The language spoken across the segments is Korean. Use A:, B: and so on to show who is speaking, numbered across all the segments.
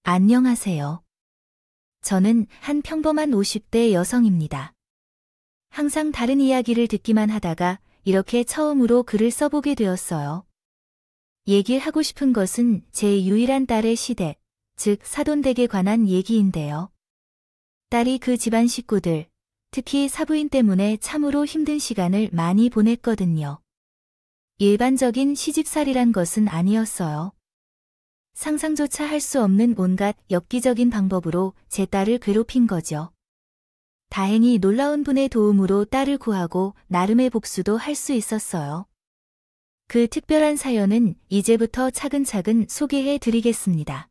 A: 안녕하세요. 저는 한 평범한 50대 여성입니다. 항상 다른 이야기를 듣기만 하다가 이렇게 처음으로 글을 써보게 되었어요. 얘기하고 싶은 것은 제 유일한 딸의 시댁, 즉 사돈댁에 관한 얘기인데요. 딸이 그 집안 식구들, 특히 사부인 때문에 참으로 힘든 시간을 많이 보냈거든요. 일반적인 시집살이란 것은 아니었어요. 상상조차 할 수 없는 온갖 엽기적인 방법으로 제 딸을 괴롭힌 거죠. 다행히 놀라운 분의 도움으로 딸을 구하고 나름의 복수도 할 수 있었어요. 그 특별한 사연은 이제부터 차근차근 소개해 드리겠습니다.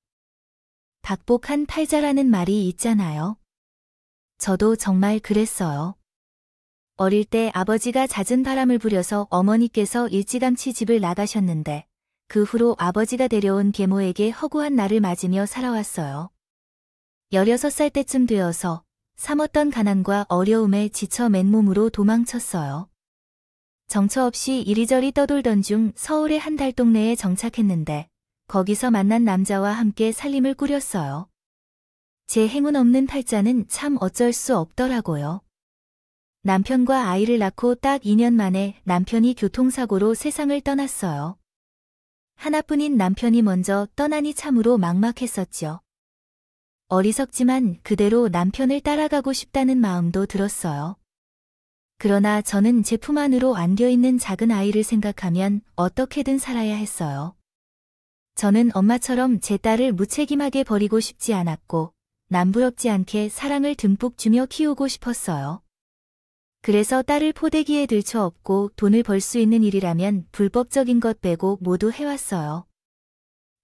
A: 박복한 팔자라는 말이 있잖아요. 저도 정말 그랬어요. 어릴 때 아버지가 잦은 바람을 부려서 어머니께서 일찌감치 집을 나가셨는데 그 후로 아버지가 데려온 계모에게 허구한 날을 맞으며 살아왔어요. 16살 때쯤 되어서 삼었던 가난과 어려움에 지쳐 맨몸으로 도망쳤어요. 정처 없이 이리저리 떠돌던 중 서울의 한 달동네에 정착했는데 거기서 만난 남자와 함께 살림을 꾸렸어요. 제 행운 없는 팔자는 참 어쩔 수 없더라고요. 남편과 아이를 낳고 딱 2년 만에 남편이 교통사고로 세상을 떠났어요. 하나뿐인 남편이 먼저 떠나니 참으로 막막했었죠. 어리석지만 그대로 남편을 따라가고 싶다는 마음도 들었어요. 그러나 저는 제 품 안으로 안겨있는 작은 아이를 생각하면 어떻게든 살아야 했어요. 저는 엄마처럼 제 딸을 무책임하게 버리고 싶지 않았고 남부럽지 않게 사랑을 듬뿍 주며 키우고 싶었어요. 그래서 딸을 포대기에 들쳐업고 돈을 벌 수 있는 일이라면 불법적인 것 빼고 모두 해왔어요.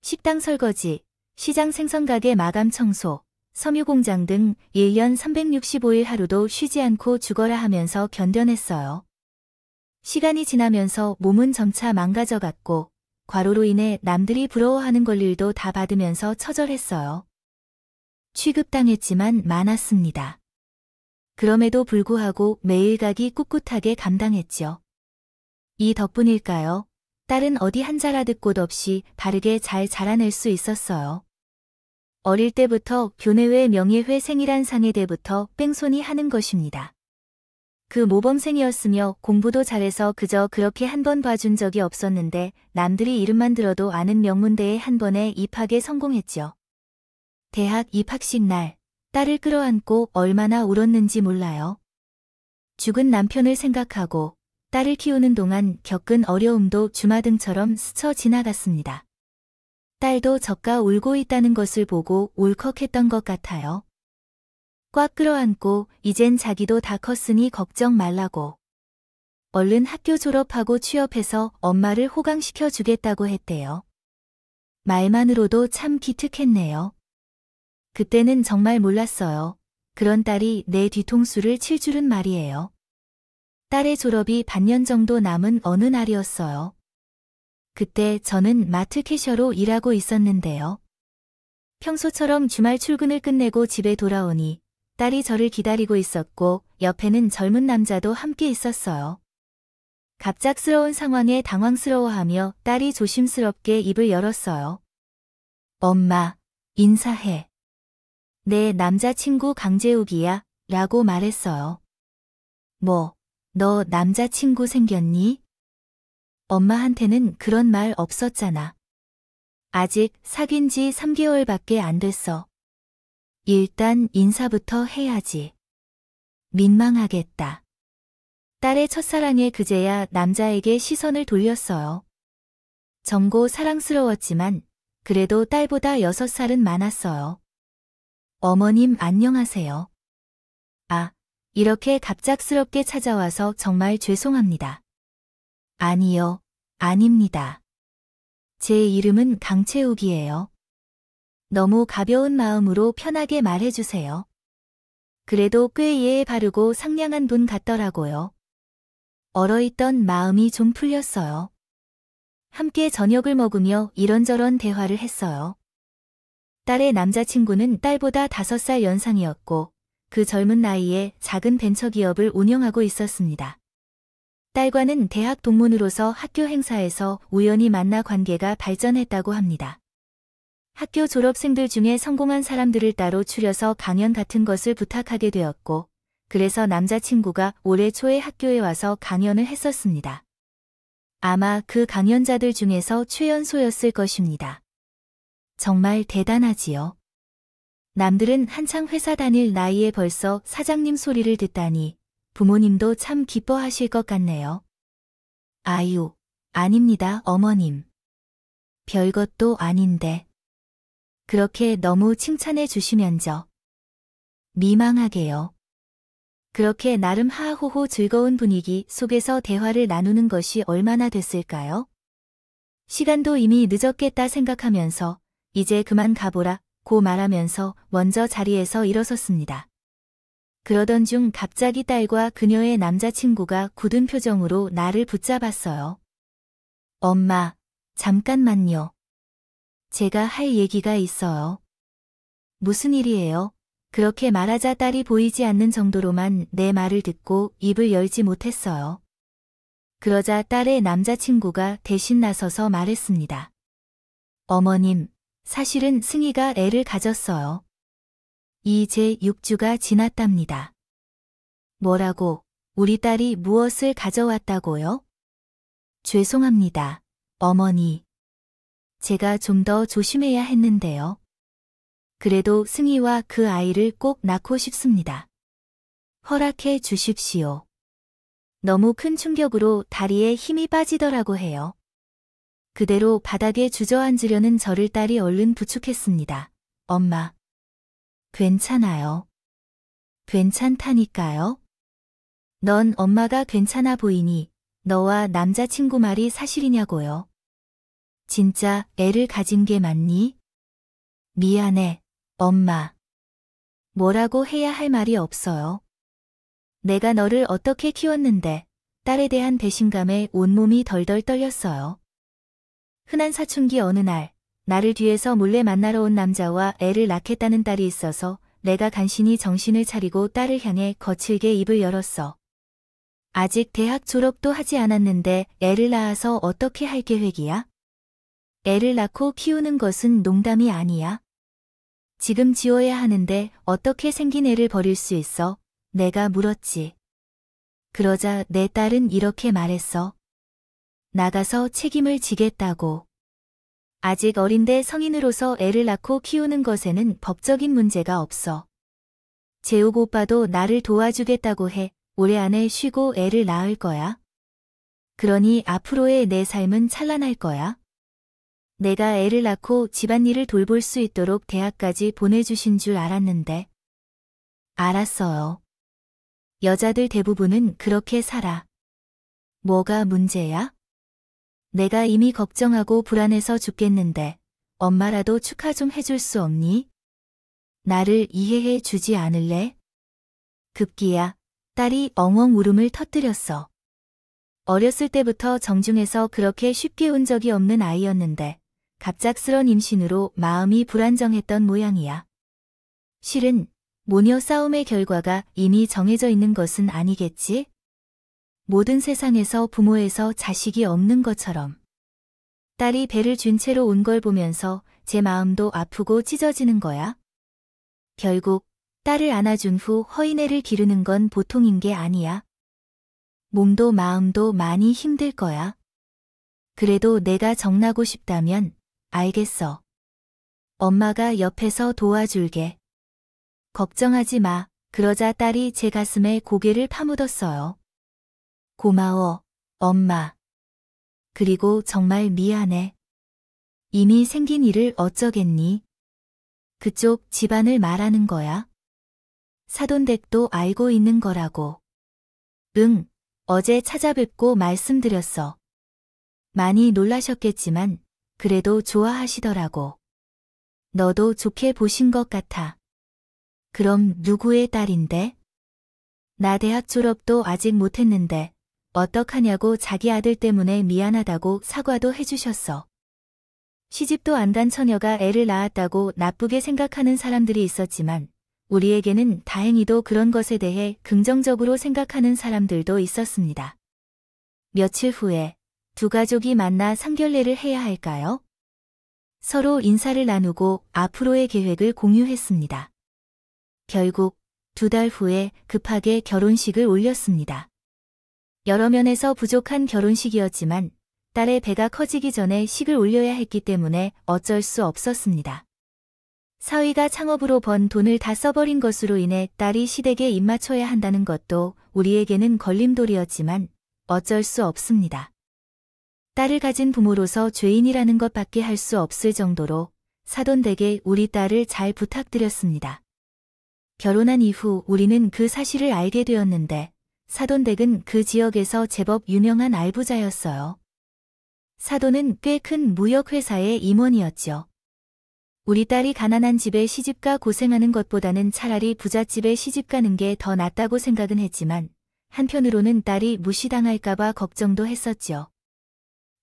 A: 식당 설거지, 시장 생선가게 마감 청소, 섬유공장 등 1년 365일 하루도 쉬지 않고 죽어라 하면서 견뎌냈어요. 시간이 지나면서 몸은 점차 망가져갔고 과로로 인해 남들이 부러워하는 권리도 다 받으면서 처절했어요. 취급당했지만 많았습니다. 그럼에도 불구하고 매일 가기 꿋꿋하게 감당했죠. 이 덕분일까요? 딸은 어디 한 자라듯 곳 없이 바르게 잘 자라낼 수 있었어요. 어릴 때부터 교내외 명예회생이란 상의 때부터 뺑소니 하는 것입니다. 그 모범생이었으며 공부도 잘해서 그저 그렇게 한 번 봐준 적이 없었는데 남들이 이름만 들어도 아는 명문대에 한 번에 입학에 성공했죠. 대학 입학식 날 딸을 끌어안고 얼마나 울었는지 몰라요. 죽은 남편을 생각하고 딸을 키우는 동안 겪은 어려움도 주마등처럼 스쳐 지나갔습니다. 딸도 저까 울고 있다는 것을 보고 울컥했던 것 같아요. 꽉 끌어안고 이젠 자기도 다 컸으니 걱정 말라고. 얼른 학교 졸업하고 취업해서 엄마를 호강시켜 주겠다고 했대요. 말만으로도 참 기특했네요. 그때는 정말 몰랐어요. 그런 딸이 내 뒤통수를 칠 줄은 말이에요. 딸의 졸업이 반년 정도 남은 어느 날이었어요. 그때 저는 마트 캐셔로 일하고 있었는데요. 평소처럼 주말 출근을 끝내고 집에 돌아오니 딸이 저를 기다리고 있었고 옆에는 젊은 남자도 함께 있었어요. 갑작스러운 상황에 당황스러워하며 딸이 조심스럽게 입을 열었어요. 엄마, 인사해. 내 남자친구 강재욱이야, 라고 말했어요. 뭐, 너 남자친구 생겼니? 엄마한테는 그런 말 없었잖아. 아직 사귄 지 3개월밖에 안 됐어. 일단 인사부터 해야지. 민망하겠다. 딸의 첫사랑에 그제야 남자에게 시선을 돌렸어요. 정고 사랑스러웠지만 그래도 딸보다 6살은 많았어요. 어머님 안녕하세요. 아, 이렇게 갑작스럽게 찾아와서 정말 죄송합니다. 아니요, 아닙니다. 제 이름은 강채욱이에요. 너무 가벼운 마음으로 편하게 말해주세요. 그래도 꽤 예의 바르고 상냥한 분 같더라고요. 얼어있던 마음이 좀 풀렸어요. 함께 저녁을 먹으며 이런저런 대화를 했어요. 딸의 남자친구는 딸보다 5살 연상이었고 그 젊은 나이에 작은 벤처기업을 운영하고 있었습니다. 딸과는 대학 동문으로서 학교 행사에서 우연히 만나 관계가 발전했다고 합니다. 학교 졸업생들 중에 성공한 사람들을 따로 추려서 강연 같은 것을 부탁하게 되었고, 그래서 남자친구가 올해 초에 학교에 와서 강연을 했었습니다. 아마 그 강연자들 중에서 최연소였을 것입니다. 정말 대단하지요. 남들은 한창 회사 다닐 나이에 벌써 사장님 소리를 듣다니 부모님도 참 기뻐하실 것 같네요. 아유, 아닙니다, 어머님. 별것도 아닌데. 그렇게 너무 칭찬해 주시면서 미망하게요. 그렇게 나름 하하호호 즐거운 분위기 속에서 대화를 나누는 것이 얼마나 됐을까요? 시간도 이미 늦었겠다 생각하면서 이제 그만 가보라 고 말하면서 먼저 자리에서 일어섰습니다. 그러던 중 갑자기 딸과 그녀의 남자친구가 굳은 표정으로 나를 붙잡았어요. 엄마, 잠깐만요. 제가 할 얘기가 있어요. 무슨 일이에요? 그렇게 말하자 딸이 보이지 않는 정도로만 내 말을 듣고 입을 열지 못했어요. 그러자 딸의 남자친구가 대신 나서서 말했습니다. 어머님, 사실은 승희가 애를 가졌어요. 이제 6주가 지났답니다. 뭐라고? 우리 딸이 무엇을 가져왔다고요? 죄송합니다, 어머니. 제가 좀 더 조심해야 했는데요. 그래도 승희와 그 아이를 꼭 낳고 싶습니다. 허락해 주십시오. 너무 큰 충격으로 다리에 힘이 빠지더라고 해요. 그대로 바닥에 주저앉으려는 저를 딸이 얼른 부축했습니다. 엄마. 괜찮아요. 괜찮다니까요. 넌 엄마가 괜찮아 보이니 너와 남자친구 말이 사실이냐고요. 진짜 애를 가진 게 맞니? 미안해, 엄마. 뭐라고 해야 할 말이 없어요. 내가 너를 어떻게 키웠는데 딸에 대한 배신감에 온몸이 덜덜 떨렸어요. 흔한 사춘기 어느 날, 나를 뒤에서 몰래 만나러 온 남자와 애를 낳겠다는 딸이 있어서 내가 간신히 정신을 차리고 딸을 향해 거칠게 입을 열었어. 아직 대학 졸업도 하지 않았는데 애를 낳아서 어떻게 할 계획이야? 애를 낳고 키우는 것은 농담이 아니야. 지금 지워야 하는데 어떻게 생긴 애를 버릴 수 있어? 내가 물었지. 그러자 내 딸은 이렇게 말했어. 나가서 책임을 지겠다고. 아직 어린데 성인으로서 애를 낳고 키우는 것에는 법적인 문제가 없어. 재욱 오빠도 나를 도와주겠다고 해. 올해 안에 쉬고 애를 낳을 거야. 그러니 앞으로의 내 삶은 찬란할 거야. 내가 애를 낳고 집안일을 돌볼 수 있도록 대학까지 보내주신 줄 알았는데. 알았어요. 여자들 대부분은 그렇게 살아. 뭐가 문제야? 내가 이미 걱정하고 불안해서 죽겠는데 엄마라도 축하 좀 해줄 수 없니? 나를 이해해 주지 않을래? 급기야 딸이 엉엉 울음을 터뜨렸어. 어렸을 때부터 정중해서 그렇게 쉽게 운 적이 없는 아이였는데 갑작스런 임신으로 마음이 불안정했던 모양이야. 실은 모녀 싸움의 결과가 이미 정해져 있는 것은 아니겠지? 모든 세상에서 부모에서 자식이 없는 것처럼. 딸이 배를 쥔 채로 온 걸 보면서 제 마음도 아프고 찢어지는 거야. 결국 딸을 안아준 후 허인애를 기르는 건 보통인 게 아니야. 몸도 마음도 많이 힘들 거야. 그래도 내가 정나고 싶다면 알겠어. 엄마가 옆에서 도와줄게. 걱정하지 마. 그러자 딸이 제 가슴에 고개를 파묻었어요. 고마워, 엄마. 그리고 정말 미안해. 이미 생긴 일을 어쩌겠니? 그쪽 집안을 말하는 거야? 사돈댁도 알고 있는 거라고. 응, 어제 찾아뵙고 말씀드렸어. 많이 놀라셨겠지만 그래도 좋아하시더라고. 너도 좋게 보신 것 같아. 그럼 누구의 딸인데? 나 대학 졸업도 아직 못했는데 어떡하냐고 자기 아들 때문에 미안하다고 사과도 해주셨어. 시집도 안 간 처녀가 애를 낳았다고 나쁘게 생각하는 사람들이 있었지만 우리에게는 다행히도 그런 것에 대해 긍정적으로 생각하는 사람들도 있었습니다. 며칠 후에 두 가족이 만나 상견례를 해야 할까요? 서로 인사를 나누고 앞으로의 계획을 공유했습니다. 결국 2달 후에 급하게 결혼식을 올렸습니다. 여러 면에서 부족한 결혼식이었지만 딸의 배가 커지기 전에 식을 올려야 했기 때문에 어쩔 수 없었습니다. 사위가 창업으로 번 돈을 다 써버린 것으로 인해 딸이 시댁에 입맞춰야 한다는 것도 우리에게는 걸림돌이었지만 어쩔 수 없습니다. 딸을 가진 부모로서 죄인이라는 것밖에 할 수 없을 정도로 사돈댁에 우리 딸을 잘 부탁드렸습니다. 결혼한 이후 우리는 그 사실을 알게 되었는데 사돈댁은 그 지역에서 제법 유명한 알부자였어요. 사돈은 꽤 큰 무역회사의 임원이었죠. 우리 딸이 가난한 집에 시집가 고생하는 것보다는 차라리 부잣집에 시집가는 게 더 낫다고 생각은 했지만 한편으로는 딸이 무시당할까봐 걱정도 했었죠.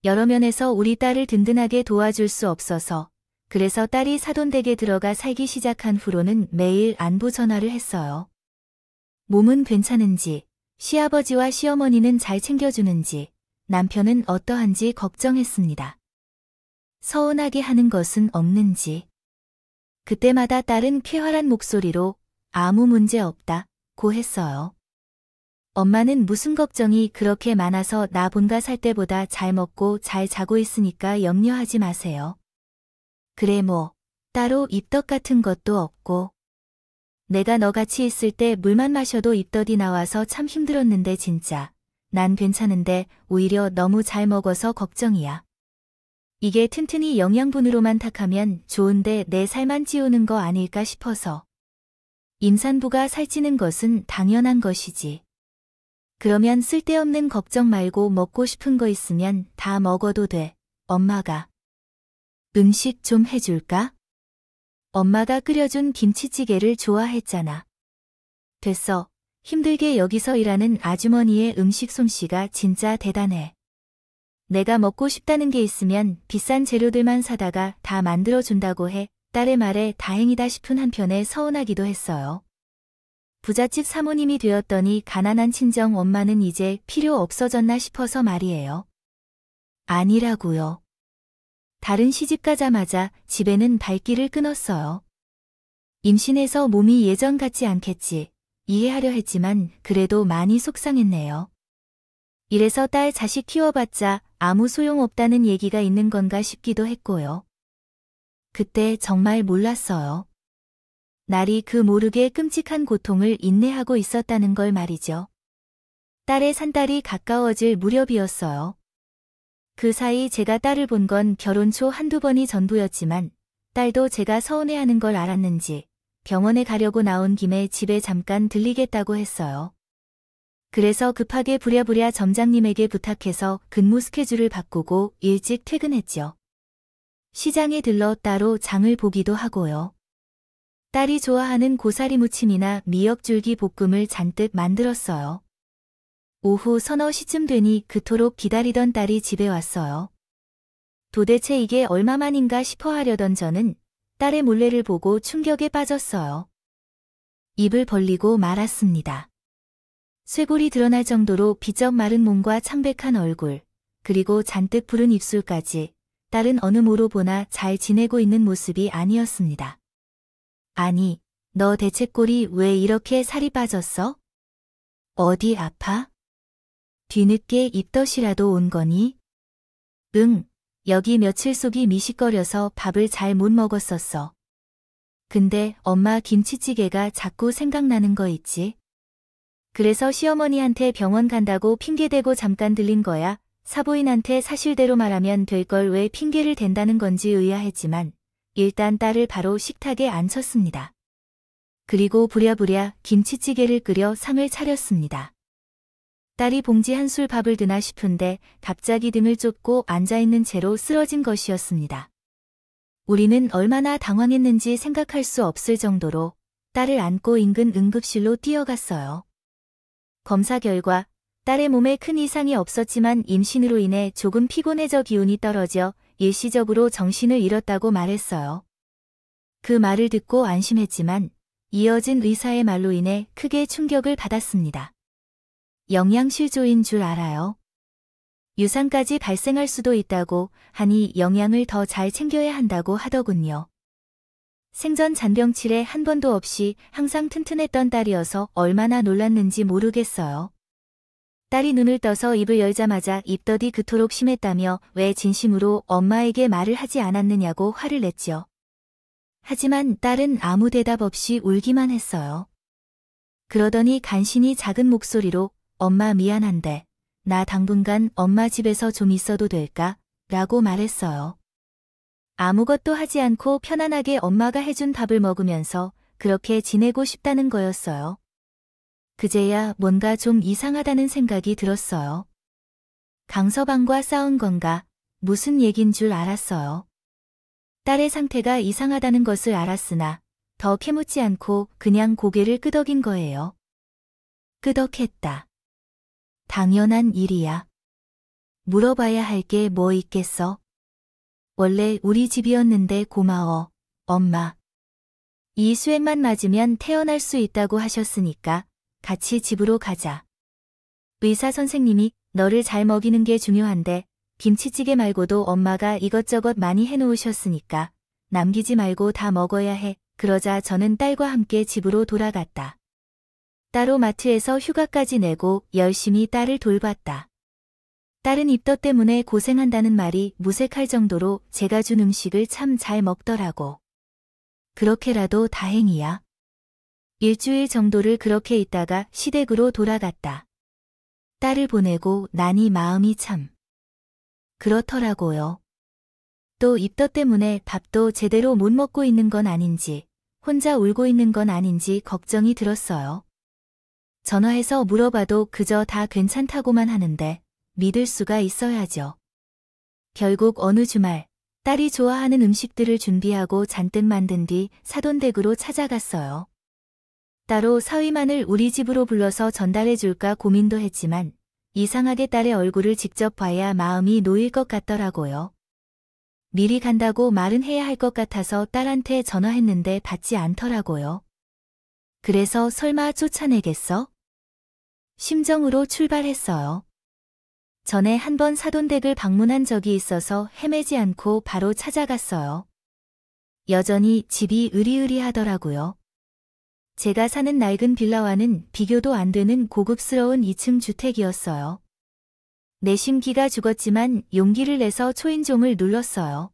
A: 여러 면에서 우리 딸을 든든하게 도와줄 수 없어서 그래서 딸이 사돈댁에 들어가 살기 시작한 후로는 매일 안부 전화를 했어요. 몸은 괜찮은지, 시아버지와 시어머니는 잘 챙겨주는지, 남편은 어떠한지 걱정했습니다. 서운하게 하는 것은 없는지. 그때마다 딸은 쾌활한 목소리로 아무 문제 없다고 했어요. 엄마는 무슨 걱정이 그렇게 많아서 나 본가 살 때보다 잘 먹고 잘 자고 있으니까 염려하지 마세요. 그래 뭐 따로 입덧 같은 것도 없고 내가 너같이 있을 때 물만 마셔도 입덧이 나와서 참 힘들었는데 진짜 난 괜찮은데 오히려 너무 잘 먹어서 걱정이야. 이게 튼튼히 영양분으로만 탁하면 좋은데 내 살만 찌우는 거 아닐까 싶어서. 임산부가 살찌는 것은 당연한 것이지. 그러면 쓸데없는 걱정 말고 먹고 싶은 거 있으면 다 먹어도 돼. 엄마가. 음식 좀 해줄까? 엄마가 끓여준 김치찌개를 좋아했잖아. 됐어. 힘들게 여기서 일하는 아주머니의 음식 솜씨가 진짜 대단해. 내가 먹고 싶다는 게 있으면 비싼 재료들만 사다가 다 만들어준다고 해. 딸의 말에 다행이다 싶은 한편에 서운하기도 했어요. 부잣집 사모님이 되었더니 가난한 친정 엄마는 이제 필요 없어졌나 싶어서 말이에요. 아니라고요. 다른 시집 가자마자 집에는 발길을 끊었어요. 임신해서 몸이 예전 같지 않겠지. 이해하려 했지만 그래도 많이 속상했네요. 이래서 딸 자식 키워봤자 아무 소용없다는 얘기가 있는 건가 싶기도 했고요. 그때 정말 몰랐어요. 날이 그 모르게 끔찍한 고통을 인내하고 있었다는 걸 말이죠. 딸의 산딸이 가까워질 무렵이었어요. 그 사이 제가 딸을 본 건 결혼 초 한두 번이 전부였지만 딸도 제가 서운해하는 걸 알았는지 병원에 가려고 나온 김에 집에 잠깐 들리겠다고 했어요. 그래서 급하게 부랴부랴 점장님에게 부탁해서 근무 스케줄을 바꾸고 일찍 퇴근했죠. 시장에 들러 따로 장을 보기도 하고요. 딸이 좋아하는 고사리 무침이나 미역줄기 볶음을 잔뜩 만들었어요. 오후 서너 시쯤 되니 그토록 기다리던 딸이 집에 왔어요. 도대체 이게 얼마만인가 싶어 하려던 저는 딸의 몰래를 보고 충격에 빠졌어요. 입을 벌리고 말았습니다. 쇄골이 드러날 정도로 비쩍 마른 몸과 창백한 얼굴, 그리고 잔뜩 푸른 입술까지 딸은 어느 모로 보나 잘 지내고 있는 모습이 아니었습니다. 아니, 너 대체 꼴이 왜 이렇게 살이 빠졌어? 어디 아파? 뒤늦게 입덧이라도 온 거니? 응, 여기 며칠 속이 미식거려서 밥을 잘 못 먹었었어. 근데 엄마 김치찌개가 자꾸 생각나는 거 있지? 그래서 시어머니한테 병원 간다고 핑계대고 잠깐 들린 거야. 사부인한테 사실대로 말하면 될 걸 왜 핑계를 댄다는 건지 의아했지만 일단 딸을 바로 식탁에 앉혔습니다. 그리고 부랴부랴 김치찌개를 끓여 상을 차렸습니다. 딸이 봉지 한 술 밥을 드나 싶은데 갑자기 등을 쫓고 앉아있는 채로 쓰러진 것이었습니다. 우리는 얼마나 당황했는지 생각할 수 없을 정도로 딸을 안고 인근 응급실로 뛰어갔어요. 검사 결과 딸의 몸에 큰 이상이 없었지만 임신으로 인해 조금 피곤해져 기운이 떨어져 일시적으로 정신을 잃었다고 말했어요. 그 말을 듣고 안심했지만 이어진 의사의 말로 인해 크게 충격을 받았습니다. 영양실조인 줄 알아요? 유산까지 발생할 수도 있다고 하니 영양을 더 잘 챙겨야 한다고 하더군요. 생전 잔병치레 한 번도 없이 항상 튼튼했던 딸이어서 얼마나 놀랐는지 모르겠어요. 딸이 눈을 떠서 입을 열자마자 입덧이 그토록 심했다며 왜 진심으로 엄마에게 말을 하지 않았느냐고 화를 냈지요. 하지만 딸은 아무 대답 없이 울기만 했어요. 그러더니 간신히 작은 목소리로 엄마 미안한데 나 당분간 엄마 집에서 좀 있어도 될까? 라고 말했어요. 아무것도 하지 않고 편안하게 엄마가 해준 밥을 먹으면서 그렇게 지내고 싶다는 거였어요. 그제야 뭔가 좀 이상하다는 생각이 들었어요. 강서방과 싸운 건가? 무슨 얘긴 줄 알았어요. 딸의 상태가 이상하다는 것을 알았으나 더 캐묻지 않고 그냥 고개를 끄덕인 거예요. 끄덕했다. 당연한 일이야. 물어봐야 할 게 뭐 있겠어? 원래 우리 집이었는데 고마워, 엄마. 이 수액만 맞으면 태어날 수 있다고 하셨으니까 같이 집으로 가자. 의사 선생님이 너를 잘 먹이는 게 중요한데 김치찌개 말고도 엄마가 이것저것 많이 해놓으셨으니까 남기지 말고 다 먹어야 해. 그러자 저는 딸과 함께 집으로 돌아갔다. 따로 마트에서 휴가까지 내고 열심히 딸을 돌봤다. 딸은 입덧 때문에 고생한다는 말이 무색할 정도로 제가 준 음식을 참 잘 먹더라고. 그렇게라도 다행이야. 일주일 정도를 그렇게 있다가 시댁으로 돌아갔다. 딸을 보내고 나니 마음이 참 그렇더라고요. 또 입덧 때문에 밥도 제대로 못 먹고 있는 건 아닌지, 혼자 울고 있는 건 아닌지 걱정이 들었어요. 전화해서 물어봐도 그저 다 괜찮다고만 하는데 믿을 수가 있어야죠. 결국 어느 주말 딸이 좋아하는 음식들을 준비하고 잔뜩 만든 뒤 사돈댁으로 찾아갔어요. 따로 사위만을 우리 집으로 불러서 전달해 줄까 고민도 했지만 이상하게 딸의 얼굴을 직접 봐야 마음이 놓일 것 같더라고요. 미리 간다고 말은 해야 할 것 같아서 딸한테 전화했는데 받지 않더라고요. 그래서 설마 쫓아내겠어? 심정으로 출발했어요. 전에 한 번 사돈댁을 방문한 적이 있어서 헤매지 않고 바로 찾아갔어요. 여전히 집이 으리으리하더라고요. 제가 사는 낡은 빌라와는 비교도 안 되는 고급스러운 2층 주택이었어요. 내심기가 죽었지만 용기를 내서 초인종을 눌렀어요.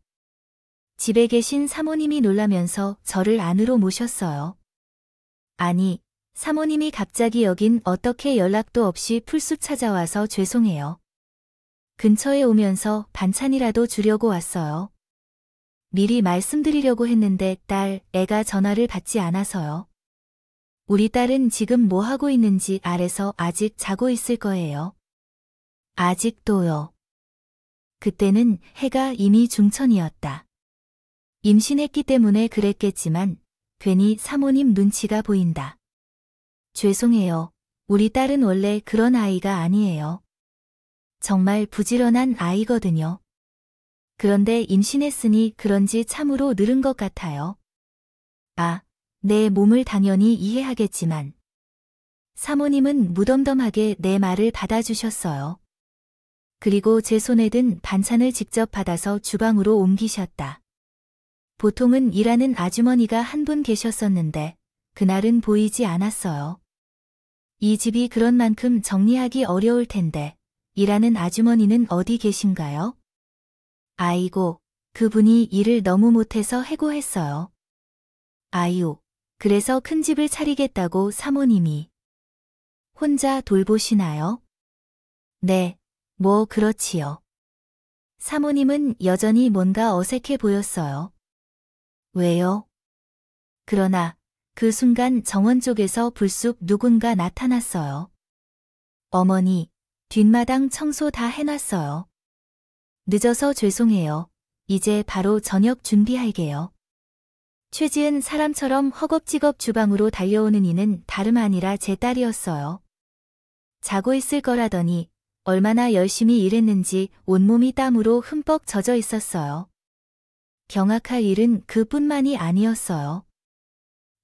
A: 집에 계신 사모님이 놀라면서 저를 안으로 모셨어요. 아니, 사모님이 갑자기 여긴 어떻게 연락도 없이 풀쑥 찾아와서 죄송해요. 근처에 오면서 반찬이라도 주려고 왔어요. 미리 말씀드리려고 했는데 애가 전화를 받지 않아서요. 우리 딸은 지금 뭐 하고 있는지 알아서 아직 자고 있을 거예요. 아직도요. 그때는 해가 이미 중천이었다. 임신했기 때문에 그랬겠지만 괜히 사모님 눈치가 보인다. 죄송해요. 우리 딸은 원래 그런 아이가 아니에요. 정말 부지런한 아이거든요. 그런데 임신했으니 그런지 참으로 늘은 것 같아요. 내 몸을 당연히 이해하겠지만 사모님은 무덤덤하게 내 말을 받아주셨어요. 그리고 제 손에 든 반찬을 직접 받아서 주방으로 옮기셨다. 보통은 일하는 아주머니가 한 분 계셨었는데 그날은 보이지 않았어요. 이 집이 그런 만큼 정리하기 어려울 텐데 일하는 아주머니는 어디 계신가요? 아이고, 그분이 일을 너무 못해서 해고했어요. 아유, 그래서 큰 집을 차리겠다고 사모님이. 혼자 돌보시나요? 네, 뭐 그렇지요. 사모님은 여전히 뭔가 어색해 보였어요. 왜요? 그러나 그 순간 정원 쪽에서 불쑥 누군가 나타났어요. 어머니, 뒷마당 청소 다 해놨어요. 늦어서 죄송해요. 이제 바로 저녁 준비할게요. 최지은 사람처럼 허겁지겁 주방으로 달려오는 이는 다름 아니라 제 딸이었어요. 자고 있을 거라더니 얼마나 열심히 일했는지 온몸이 땀으로 흠뻑 젖어 있었어요. 경악할 일은 그뿐만이 아니었어요.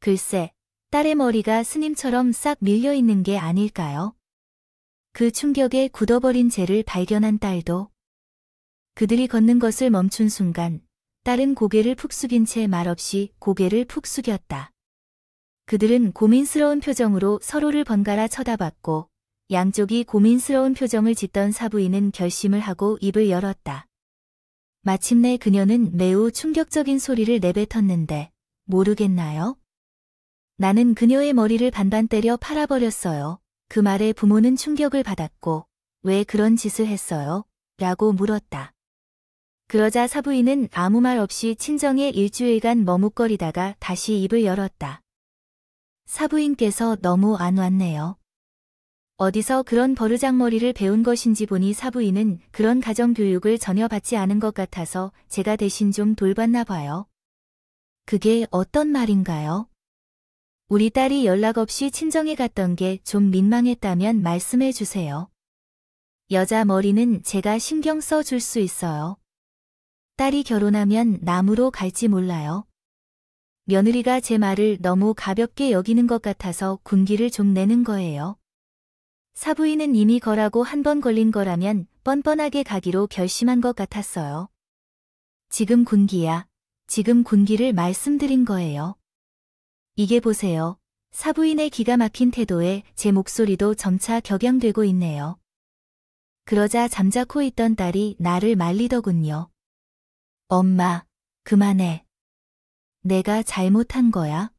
A: 글쎄, 딸의 머리가 스님처럼 싹 밀려 있는 게 아닐까요? 그 충격에 굳어버린 쟤를 발견한 딸도 그들이 걷는 것을 멈춘 순간 딸은 고개를 푹 숙인 채 말없이 고개를 푹 숙였다. 그들은 고민스러운 표정으로 서로를 번갈아 쳐다봤고 양쪽이 고민스러운 표정을 짓던 사부인은 결심을 하고 입을 열었다. 마침내 그녀는 매우 충격적인 소리를 내뱉었는데 모르겠나요? 나는 그녀의 머리를 반반 때려 팔아버렸어요. 그 말에 부모는 충격을 받았고 왜 그런 짓을 했어요? 라고 물었다. 그러자 사부인은 아무 말 없이 친정에 일주일간 머뭇거리다가 다시 입을 열었다. 사부인께서 너무 안 왔네요. 어디서 그런 버르장머리를 배운 것인지 보니 사부인은 그런 가정교육을 전혀 받지 않은 것 같아서 제가 대신 좀 돌봤나 봐요. 그게 어떤 말인가요? 우리 딸이 연락 없이 친정에 갔던 게 좀 민망했다면 말씀해 주세요. 여자 머리는 제가 신경 써 줄 수 있어요. 딸이 결혼하면 남으로 갈지 몰라요. 며느리가 제 말을 너무 가볍게 여기는 것 같아서 군기를 좀 내는 거예요. 사부인은 이미 거라고 한 번 걸린 거라면 뻔뻔하게 가기로 결심한 것 같았어요. 지금 군기야. 지금 군기를 말씀드린 거예요. 이게 보세요. 사부인의 기가 막힌 태도에 제 목소리도 점차 격양되고 있네요. 그러자 잠자코 있던 딸이 나를 말리더군요. 엄마, 그만해. 내가 잘못한 거야?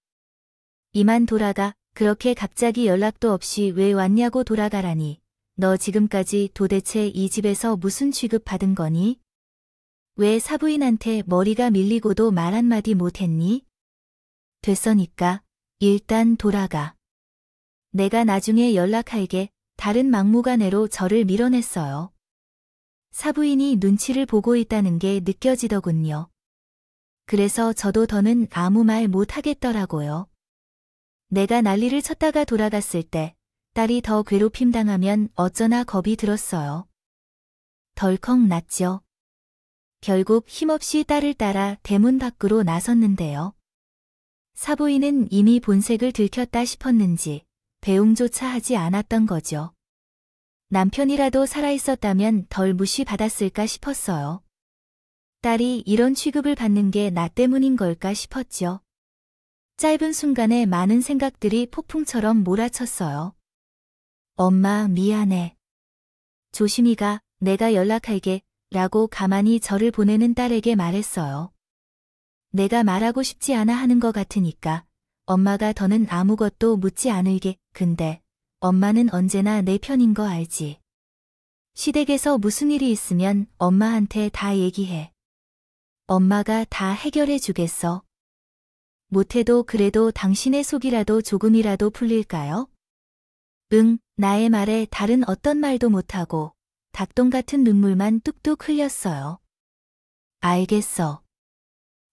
A: 이만 돌아가. 그렇게 갑자기 연락도 없이 왜 왔냐고 돌아가라니. 너 지금까지 도대체 이 집에서 무슨 취급 받은 거니? 왜 사부인한테 머리가 밀리고도 말 한마디 못했니? 됐으니까 일단 돌아가. 내가 나중에 연락할게. 다른 막무가내로 저를 밀어냈어요. 사부인이 눈치를 보고 있다는 게 느껴지더군요. 그래서 저도 더는 아무 말 못하겠더라고요. 내가 난리를 쳤다가 돌아갔을 때 딸이 더 괴롭힘 당하면 어쩌나 겁이 들었어요. 덜컥 났죠. 결국 힘없이 딸을 따라 대문 밖으로 나섰는데요. 사부인은 이미 본색을 들켰다 싶었는지 배웅조차 하지 않았던 거죠. 남편이라도 살아있었다면 덜 무시받았을까 싶었어요. 딸이 이런 취급을 받는 게 나 때문인 걸까 싶었죠. 짧은 순간에 많은 생각들이 폭풍처럼 몰아쳤어요. 엄마 미안해. 조심히 가. 내가 연락할게. 라고 가만히 저를 보내는 딸에게 말했어요. 내가 말하고 싶지 않아 하는 것 같으니까 엄마가 더는 아무것도 묻지 않을게. 근데 엄마는 언제나 내 편인 거 알지? 시댁에서 무슨 일이 있으면 엄마한테 다 얘기해. 엄마가 다 해결해 주겠어. 못해도 그래도 당신의 속이라도 조금이라도 풀릴까요? 응, 나의 말에 다른 어떤 말도 못하고 닭똥 같은 눈물만 뚝뚝 흘렸어요. 알겠어.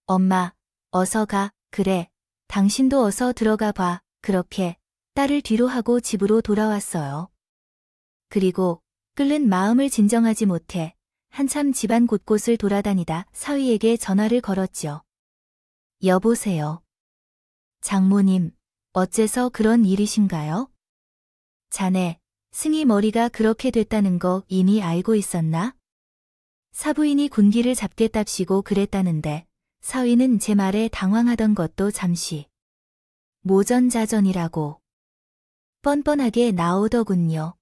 A: 엄마, 어서 가. 그래, 당신도 어서 들어가 봐. 그렇게 딸을 뒤로 하고 집으로 돌아왔어요. 그리고 끓는 마음을 진정하지 못해 한참 집안 곳곳을 돌아다니다 사위에게 전화를 걸었죠. 여보세요. 장모님, 어째서 그런 일이신가요? 자네, 승희 머리가 그렇게 됐다는 거 이미 알고 있었나? 사부인이 군기를 잡겠답시고 그랬다는데 사위는 제 말에 당황하던 것도 잠시 모전자전이라고 뻔뻔하게 나오더군요.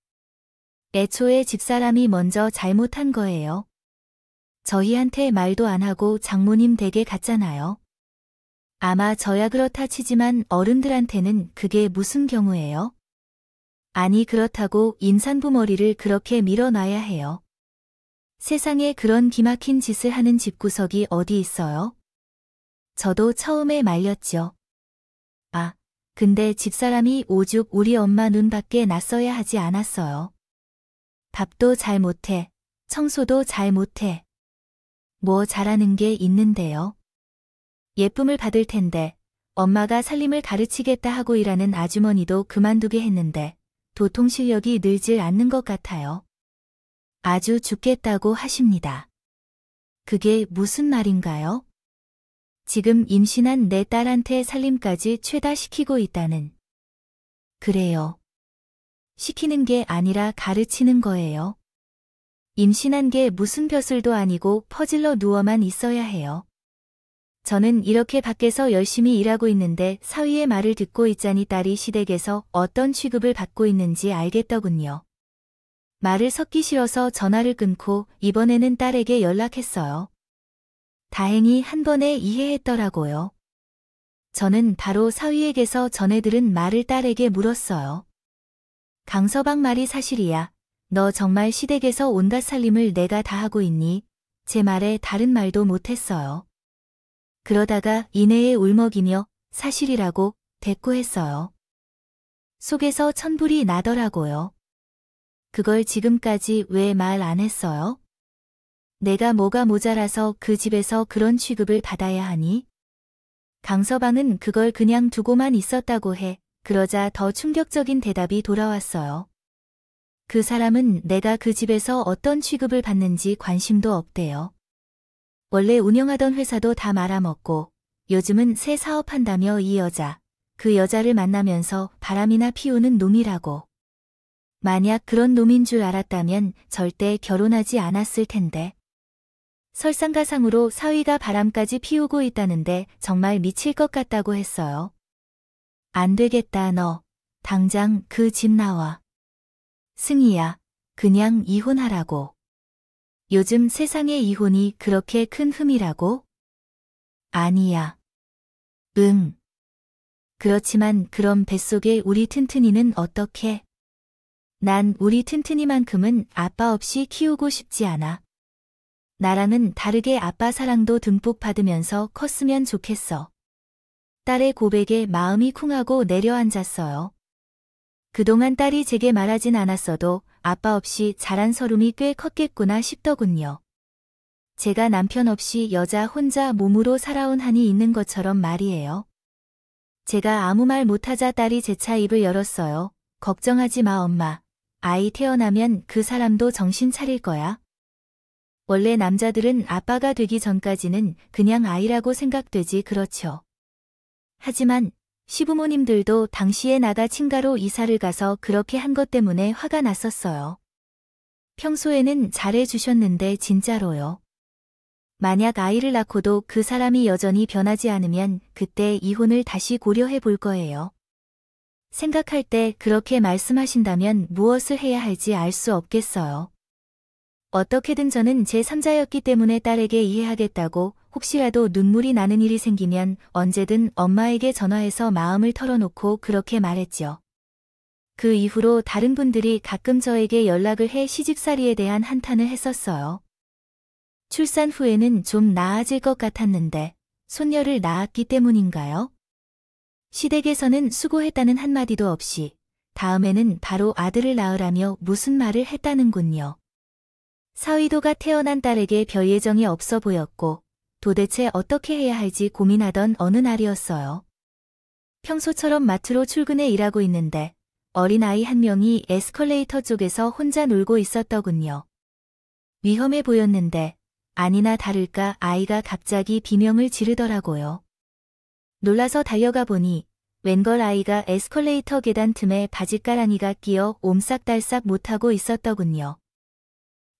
A: 애초에 집사람이 먼저 잘못한 거예요. 저희한테 말도 안 하고 장모님 댁에 갔잖아요. 아마 저야 그렇다 치지만 어른들한테는 그게 무슨 경우예요? 아니 그렇다고 임산부 머리를 그렇게 밀어놔야 해요. 세상에 그런 기막힌 짓을 하는 집구석이 어디 있어요? 저도 처음에 말렸죠. 아, 근데 집사람이 오죽 우리 엄마 눈밖에 났어야 하지 않았어요. 밥도 잘 못해, 청소도 잘 못해. 뭐 잘하는 게 있는데요. 예쁨을 받을 텐데 엄마가 살림을 가르치겠다 하고 일하는 아주머니도 그만두게 했는데 도통 실력이 늘질 않는 것 같아요. 아주 죽겠다고 하십니다. 그게 무슨 말인가요? 지금 임신한 내 딸한테 살림까지 죄다 시키고 있다는. 그래요. 시키는 게 아니라 가르치는 거예요. 임신한 게 무슨 벼슬도 아니고 퍼질러 누워만 있어야 해요. 저는 이렇게 밖에서 열심히 일하고 있는데 사위의 말을 듣고 있자니 딸이 시댁에서 어떤 취급을 받고 있는지 알겠더군요. 말을 섞기 싫어서 전화를 끊고 이번에는 딸에게 연락했어요. 다행히 한 번에 이해했더라고요. 저는 바로 사위에게서 전해 들은 말을 딸에게 물었어요. 강서방 말이 사실이야. 너 정말 시댁에서 온갖 살림을 내가 다 하고 있니? 제 말에 다른 말도 못했어요. 그러다가 이내에 울먹이며 사실이라고 대꾸했어요. 속에서 천불이 나더라고요. 그걸 지금까지 왜 말 안 했어요? 내가 뭐가 모자라서 그 집에서 그런 취급을 받아야 하니? 강서방은 그걸 그냥 두고만 있었다고 해. 그러자 더 충격적인 대답이 돌아왔어요. 그 사람은 내가 그 집에서 어떤 취급을 받는지 관심도 없대요. 원래 운영하던 회사도 다 말아먹고 요즘은 새 사업한다며 이 여자, 그 여자를 만나면서 바람이나 피우는 놈이라고. 만약 그런 놈인 줄 알았다면 절대 결혼하지 않았을 텐데. 설상가상으로 사위가 바람까지 피우고 있다는데 정말 미칠 것 같다고 했어요. 안 되겠다 너. 당장 그 집 나와. 승희야, 그냥 이혼하라고. 요즘 세상에 이혼이 그렇게 큰 흠이라고? 아니야. 응. 그렇지만 그럼 뱃속에 우리 튼튼이는 어떻게? 난 우리 튼튼이만큼은 아빠 없이 키우고 싶지 않아. 나랑은 다르게 아빠 사랑도 듬뿍 받으면서 컸으면 좋겠어. 딸의 고백에 마음이 쿵하고 내려앉았어요. 그동안 딸이 제게 말하진 않았어도 아빠 없이 자란 서름이 꽤 컸겠구나 싶더군요. 제가 남편 없이 여자 혼자 몸으로 살아온 한이 있는 것처럼 말이에요. 제가 아무 말 못하자 딸이 재차 입을 열었어요. 걱정하지 마 엄마. 아이 태어나면 그 사람도 정신 차릴 거야. 원래 남자들은 아빠가 되기 전까지는 그냥 아이라고 생각되지 그렇죠. 하지만 시부모님들도 당시에 나가 친가로 이사를 가서 그렇게 한 것 때문에 화가 났었어요. 평소에는 잘해주셨는데 진짜로요. 만약 아이를 낳고도 그 사람이 여전히 변하지 않으면 그때 이혼을 다시 고려해 볼 거예요. 생각할 때 그렇게 말씀하신다면 무엇을 해야 할지 알 수 없겠어요. 어떻게든 저는 제3자였기 때문에 딸에게 이해하겠다고 혹시라도 눈물이 나는 일이 생기면 언제든 엄마에게 전화해서 마음을 털어놓고 그렇게 말했죠. 그 이후로 다른 분들이 가끔 저에게 연락을 해 시집살이에 대한 한탄을 했었어요. 출산 후에는 좀 나아질 것 같았는데 손녀를 낳았기 때문인가요? 시댁에서는 수고했다는 한마디도 없이 다음에는 바로 아들을 낳으라며 무슨 말을 했다는군요. 사위도가 태어난 딸에게 별 예정이 없어 보였고 도대체 어떻게 해야 할지 고민하던 어느 날이었어요. 평소처럼 마트로 출근해 일하고 있는데 어린아이 한 명이 에스컬레이터 쪽에서 혼자 놀고 있었더군요. 위험해 보였는데 아니나 다를까 아이가 갑자기 비명을 지르더라고요. 놀라서 달려가 보니 웬걸 아이가 에스컬레이터 계단 틈에 바짓가랑이가 끼어 옴싹달싹 못하고 있었더군요.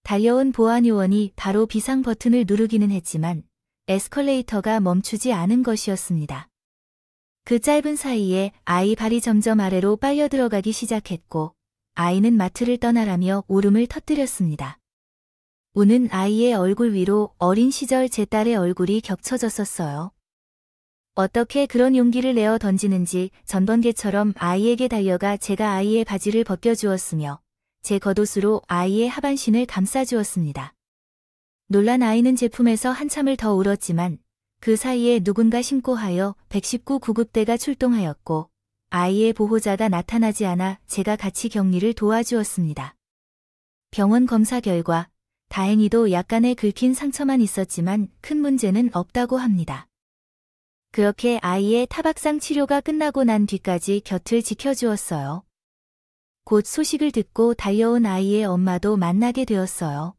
A: 달려온 보안요원이 바로 비상 버튼을 누르기는 했지만 에스컬레이터가 멈추지 않은 것이었습니다. 그 짧은 사이에 아이 발이 점점 아래로 빨려 들어가기 시작했고 아이는 마트를 떠나라며 울음을 터뜨렸습니다. 우는 아이의 얼굴 위로 어린 시절 제 딸의 얼굴이 겹쳐졌었어요. 어떻게 그런 용기를 내어 던지는지 전번개처럼 아이에게 달려가 제가 아이의 바지를 벗겨주었으며 제 겉옷으로 아이의 하반신을 감싸주었습니다. 놀란 아이는 제품에서 한참을 더 울었지만 그 사이에 누군가 신고하여 119 구급대가 출동하였고 아이의 보호자가 나타나지 않아 제가 같이 격리를 도와주었습니다. 병원 검사 결과 다행히도 약간의 긁힌 상처만 있었지만 큰 문제는 없다고 합니다. 그렇게 아이의 타박상 치료가 끝나고 난 뒤까지 곁을 지켜주었어요. 곧 소식을 듣고 달려온 아이의 엄마도 만나게 되었어요.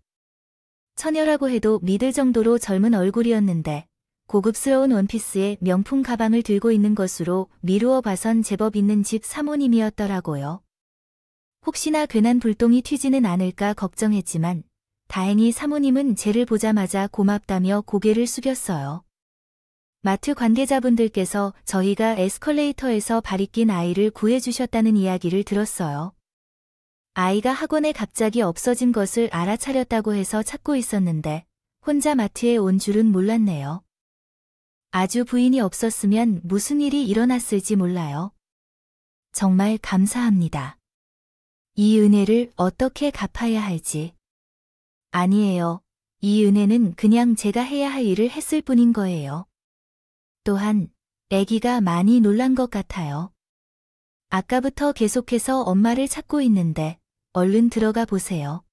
A: 처녀라고 해도 믿을 정도로 젊은 얼굴이었는데 고급스러운 원피스에 명품 가방을 들고 있는 것으로 미루어 봐선 제법 있는 집 사모님이었더라고요. 혹시나 괜한 불똥이 튀지는 않을까 걱정했지만 다행히 사모님은 쟤를 보자마자 고맙다며 고개를 숙였어요. 마트 관계자분들께서 저희가 에스컬레이터에서 발이 낀 아이를 구해주셨다는 이야기를 들었어요. 아이가 학원에 갑자기 없어진 것을 알아차렸다고 해서 찾고 있었는데 혼자 마트에 온 줄은 몰랐네요. 아주 부인이 없었으면 무슨 일이 일어났을지 몰라요. 정말 감사합니다. 이 은혜를 어떻게 갚아야 할지. 아니에요. 이 은혜는 그냥 제가 해야 할 일을 했을 뿐인 거예요. 또한 아기가 많이 놀란 것 같아요. 아까부터 계속해서 엄마를 찾고 있는데 얼른 들어가 보세요.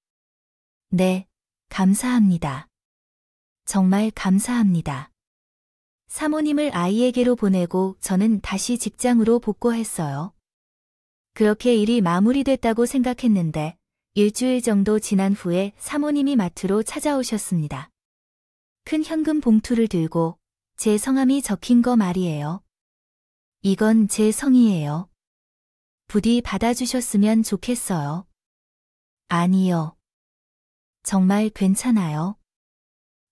A: 네, 감사합니다. 정말 감사합니다. 사모님을 아이에게로 보내고 저는 다시 직장으로 복귀했어요. 그렇게 일이 마무리됐다고 생각했는데 일주일 정도 지난 후에 사모님이 마트로 찾아오셨습니다. 큰 현금 봉투를 들고 제 성함이 적힌 거 말이에요. 이건 제 성이에요. 부디 받아주셨으면 좋겠어요. 아니요. 정말 괜찮아요.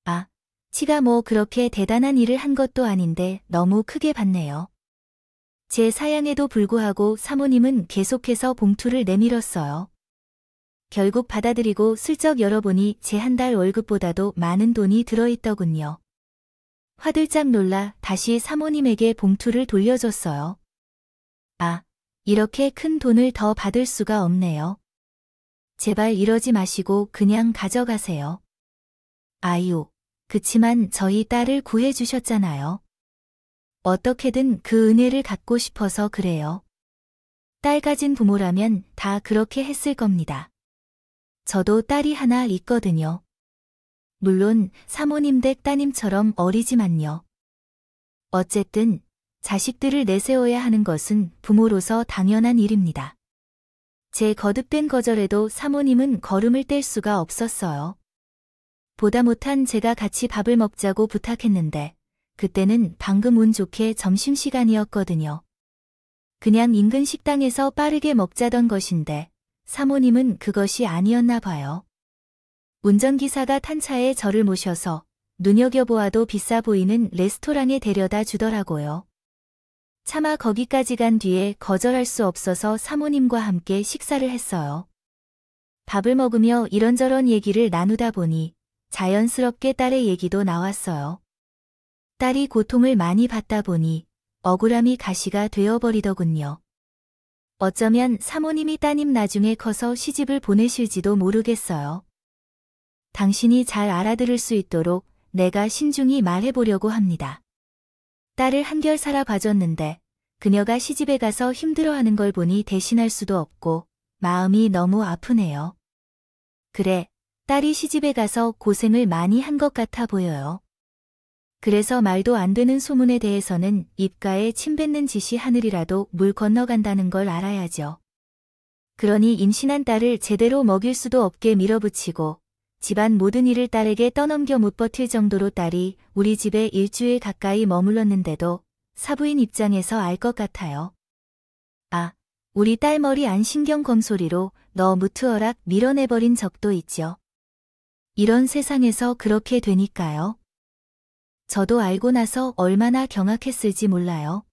A: 아, 치가 뭐 그렇게 대단한 일을 한 것도 아닌데 너무 크게 받네요. 제 사양에도 불구하고 사모님은 계속해서 봉투를 내밀었어요. 결국 받아들이고 슬쩍 열어보니 제 한 달 월급보다도 많은 돈이 들어있더군요. 화들짝 놀라 다시 사모님에게 봉투를 돌려줬어요. 아, 이렇게 큰 돈을 더 받을 수가 없네요. 제발 이러지 마시고 그냥 가져가세요. 아유, 그치만 저희 딸을 구해주셨잖아요. 어떻게든 그 은혜를 갚고 싶어서 그래요. 딸 가진 부모라면 다 그렇게 했을 겁니다. 저도 딸이 하나 있거든요. 물론 사모님 댁 따님처럼 어리지만요. 어쨌든 자식들을 내세워야 하는 것은 부모로서 당연한 일입니다. 제 거듭된 거절에도 사모님은 걸음을 뗄 수가 없었어요. 보다 못한 제가 같이 밥을 먹자고 부탁했는데 그때는 방금 운 좋게 점심시간이었거든요. 그냥 인근 식당에서 빠르게 먹자던 것인데 사모님은 그것이 아니었나 봐요. 운전기사가 탄 차에 저를 모셔서 눈여겨보아도 비싸 보이는 레스토랑에 데려다 주더라고요. 차마 거기까지 간 뒤에 거절할 수 없어서 사모님과 함께 식사를 했어요. 밥을 먹으며 이런저런 얘기를 나누다 보니 자연스럽게 딸의 얘기도 나왔어요. 딸이 고통을 많이 받다 보니 억울함이 가시가 되어버리더군요. 어쩌면 사모님이 따님 나중에 커서 시집을 보내실지도 모르겠어요. 당신이 잘 알아들을 수 있도록 내가 신중히 말해보려고 합니다. 딸을 한결 살아봐줬는데 그녀가 시집에 가서 힘들어하는 걸 보니 대신할 수도 없고 마음이 너무 아프네요. 그래, 딸이 시집에 가서 고생을 많이 한 것 같아 보여요. 그래서 말도 안 되는 소문에 대해서는 입가에 침 뱉는 짓이 하늘이라도 물 건너간다는 걸 알아야죠. 그러니 임신한 딸을 제대로 먹일 수도 없게 밀어붙이고 집안 모든 일을 딸에게 떠넘겨 못 버틸 정도로 딸이 우리 집에 일주일 가까이 머물렀는데도 사부인 입장에서 알 것 같아요. 아, 우리 딸 머리 안 신경 검소리로 너 무트어락 밀어내버린 적도 있죠. 이런 세상에서 그렇게 되니까요. 저도 알고 나서 얼마나 경악했을지 몰라요.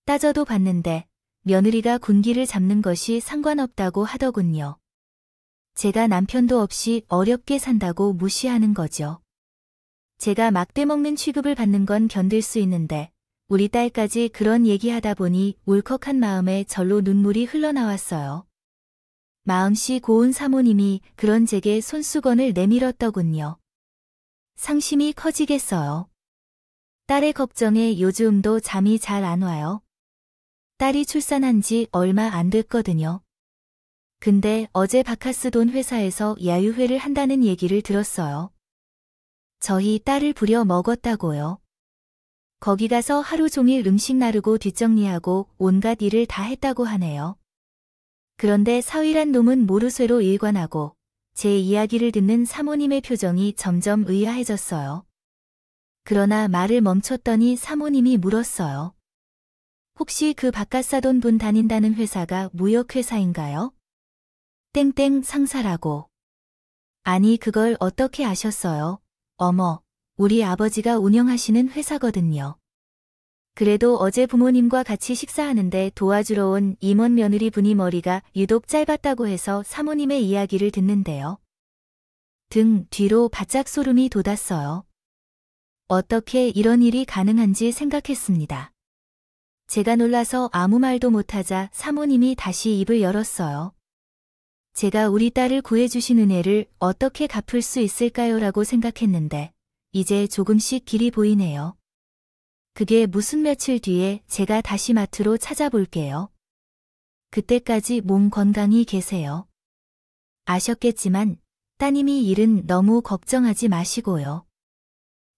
A: 따져도 봤는데 며느리가 군기를 잡는 것이 상관없다고 하더군요. 제가 남편도 없이 어렵게 산다고 무시하는 거죠. 제가 막대 먹는 취급을 받는 건 견딜 수 있는데 우리 딸까지 그런 얘기하다 보니 울컥한 마음에 절로 눈물이 흘러나왔어요. 마음씨 고운 사모님이 그런 제게 손수건을 내밀었더군요. 상심이 커지겠어요. 딸의 걱정에 요즘도 잠이 잘 안 와요. 딸이 출산한 지 얼마 안 됐거든요. 근데 어제 바카스 돈 회사에서 야유회를 한다는 얘기를 들었어요. 저희 딸을 부려 먹었다고요. 거기 가서 하루 종일 음식 나르고 뒷정리하고 온갖 일을 다 했다고 하네요. 그런데 사위란 놈은 모르쇠로 일관하고 제 이야기를 듣는 사모님의 표정이 점점 의아해졌어요. 그러나 말을 멈췄더니 사모님이 물었어요. 혹시 그 바깥사돈 분 다닌다는 회사가 무역회사인가요? 땡땡 상사라고. 아니 그걸 어떻게 아셨어요? 어머, 우리 아버지가 운영하시는 회사거든요. 그래도 어제 부모님과 같이 식사하는데 도와주러 온 임원 며느리 분이 머리가 유독 짧았다고 해서 사모님의 이야기를 듣는데요. 등 뒤로 바짝 소름이 돋았어요. 어떻게 이런 일이 가능한지 생각했습니다. 제가 놀라서 아무 말도 못하자 사모님이 다시 입을 열었어요. 제가 우리 딸을 구해주신 은혜를 어떻게 갚을 수 있을까요? 라고 생각했는데 이제 조금씩 길이 보이네요. 그게 무슨 며칠 뒤에 제가 다시 마트로 찾아볼게요. 그때까지 몸 건강히 계세요. 아셨겠지만 따님이 일은 너무 걱정하지 마시고요.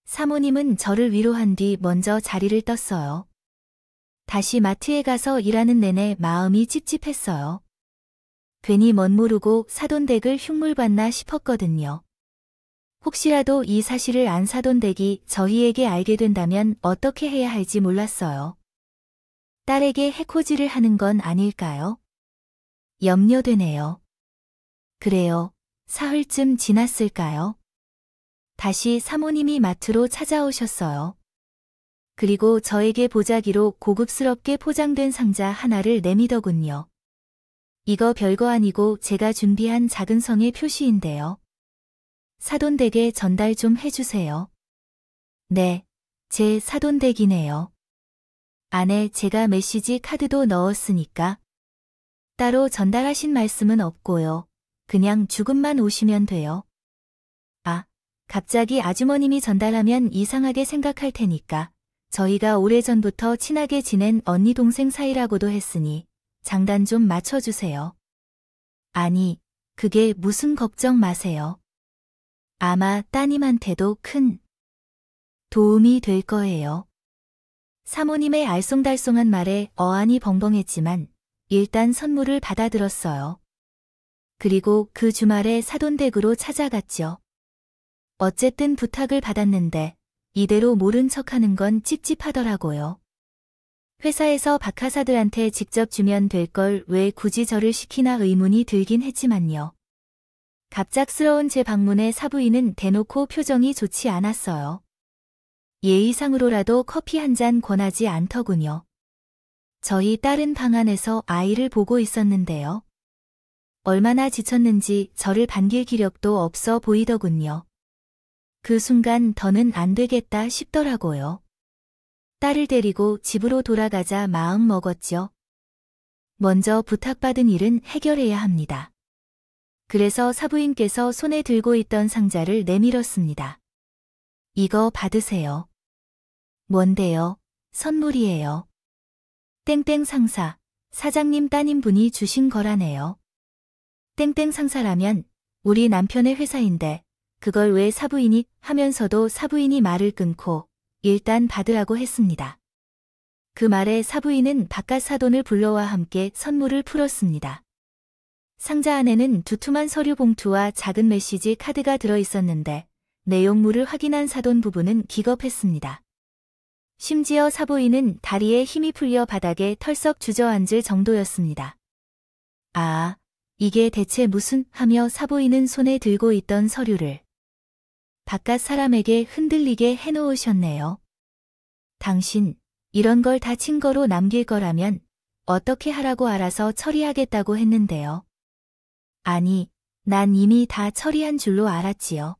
A: 사모님은 저를 위로한 뒤 먼저 자리를 떴어요. 다시 마트에 가서 일하는 내내 마음이 찝찝했어요. 괜히 멋모르고 사돈 댁을 흉물봤나 싶었거든요. 혹시라도 이 사실을 안 사돈 댁이 저희에게 알게 된다면 어떻게 해야 할지 몰랐어요. 딸에게 해코지를 하는 건 아닐까요? 염려되네요. 그래요. 사흘쯤 지났을까요? 다시 사모님이 마트로 찾아오셨어요. 그리고 저에게 보자기로 고급스럽게 포장된 상자 하나를 내미더군요. 이거 별거 아니고 제가 준비한 작은 성의 표시인데요. 사돈댁에 전달 좀 해주세요. 네, 제 사돈댁이네요. 안에 제가 메시지 카드도 넣었으니까. 따로 전달하신 말씀은 없고요. 그냥 주금만 오시면 돼요. 아, 갑자기 아주머님이 전달하면 이상하게 생각할 테니까. 저희가 오래전부터 친하게 지낸 언니 동생 사이라고도 했으니 장단 좀 맞춰주세요. 아니, 그게 무슨 걱정 마세요. 아마 따님한테도 큰 도움이 될 거예요. 사모님의 알쏭달쏭한 말에 어안이 벙벙했지만 일단 선물을 받아들었어요. 그리고 그 주말에 사돈댁으로 찾아갔죠. 어쨌든 부탁을 받았는데 이대로 모른 척하는 건 찝찝하더라고요. 회사에서 박하사들한테 직접 주면 될 걸 왜 굳이 저를 시키나 의문이 들긴 했지만요. 갑작스러운 제 방문에 사부인은 대놓고 표정이 좋지 않았어요. 예의상으로라도 커피 한 잔 권하지 않더군요. 저희 딸은 방 안에서 아이를 보고 있었는데요. 얼마나 지쳤는지 저를 반길 기력도 없어 보이더군요. 그 순간 더는 안 되겠다 싶더라고요. 딸을 데리고 집으로 돌아가자 마음 먹었죠. 먼저 부탁받은 일은 해결해야 합니다. 그래서 사부인께서 손에 들고 있던 상자를 내밀었습니다. 이거 받으세요. 뭔데요? 선물이에요. 땡땡 상사, 사장님 따님분이 주신 거라네요. 땡땡 상사라면 우리 남편의 회사인데 그걸 왜 사부인이 하면서도 사부인이 말을 끊고 일단 받으라고 했습니다. 그 말에 사부인은 바깥 사돈을 불러와 함께 선물을 풀었습니다. 상자 안에는 두툼한 서류 봉투와 작은 메시지 카드가 들어있었는데 내용물을 확인한 사돈 부부는 기겁했습니다. 심지어 사부인은 다리에 힘이 풀려 바닥에 털썩 주저앉을 정도였습니다. 아, 이게 대체 무슨 하며 사부인은 손에 들고 있던 서류를 바깥 사람에게 흔들리게 해놓으셨네요. 당신, 이런 걸 다 증거로 남길 거라면 어떻게 하라고 알아서 처리하겠다고 했는데요. 아니, 난 이미 다 처리한 줄로 알았지요.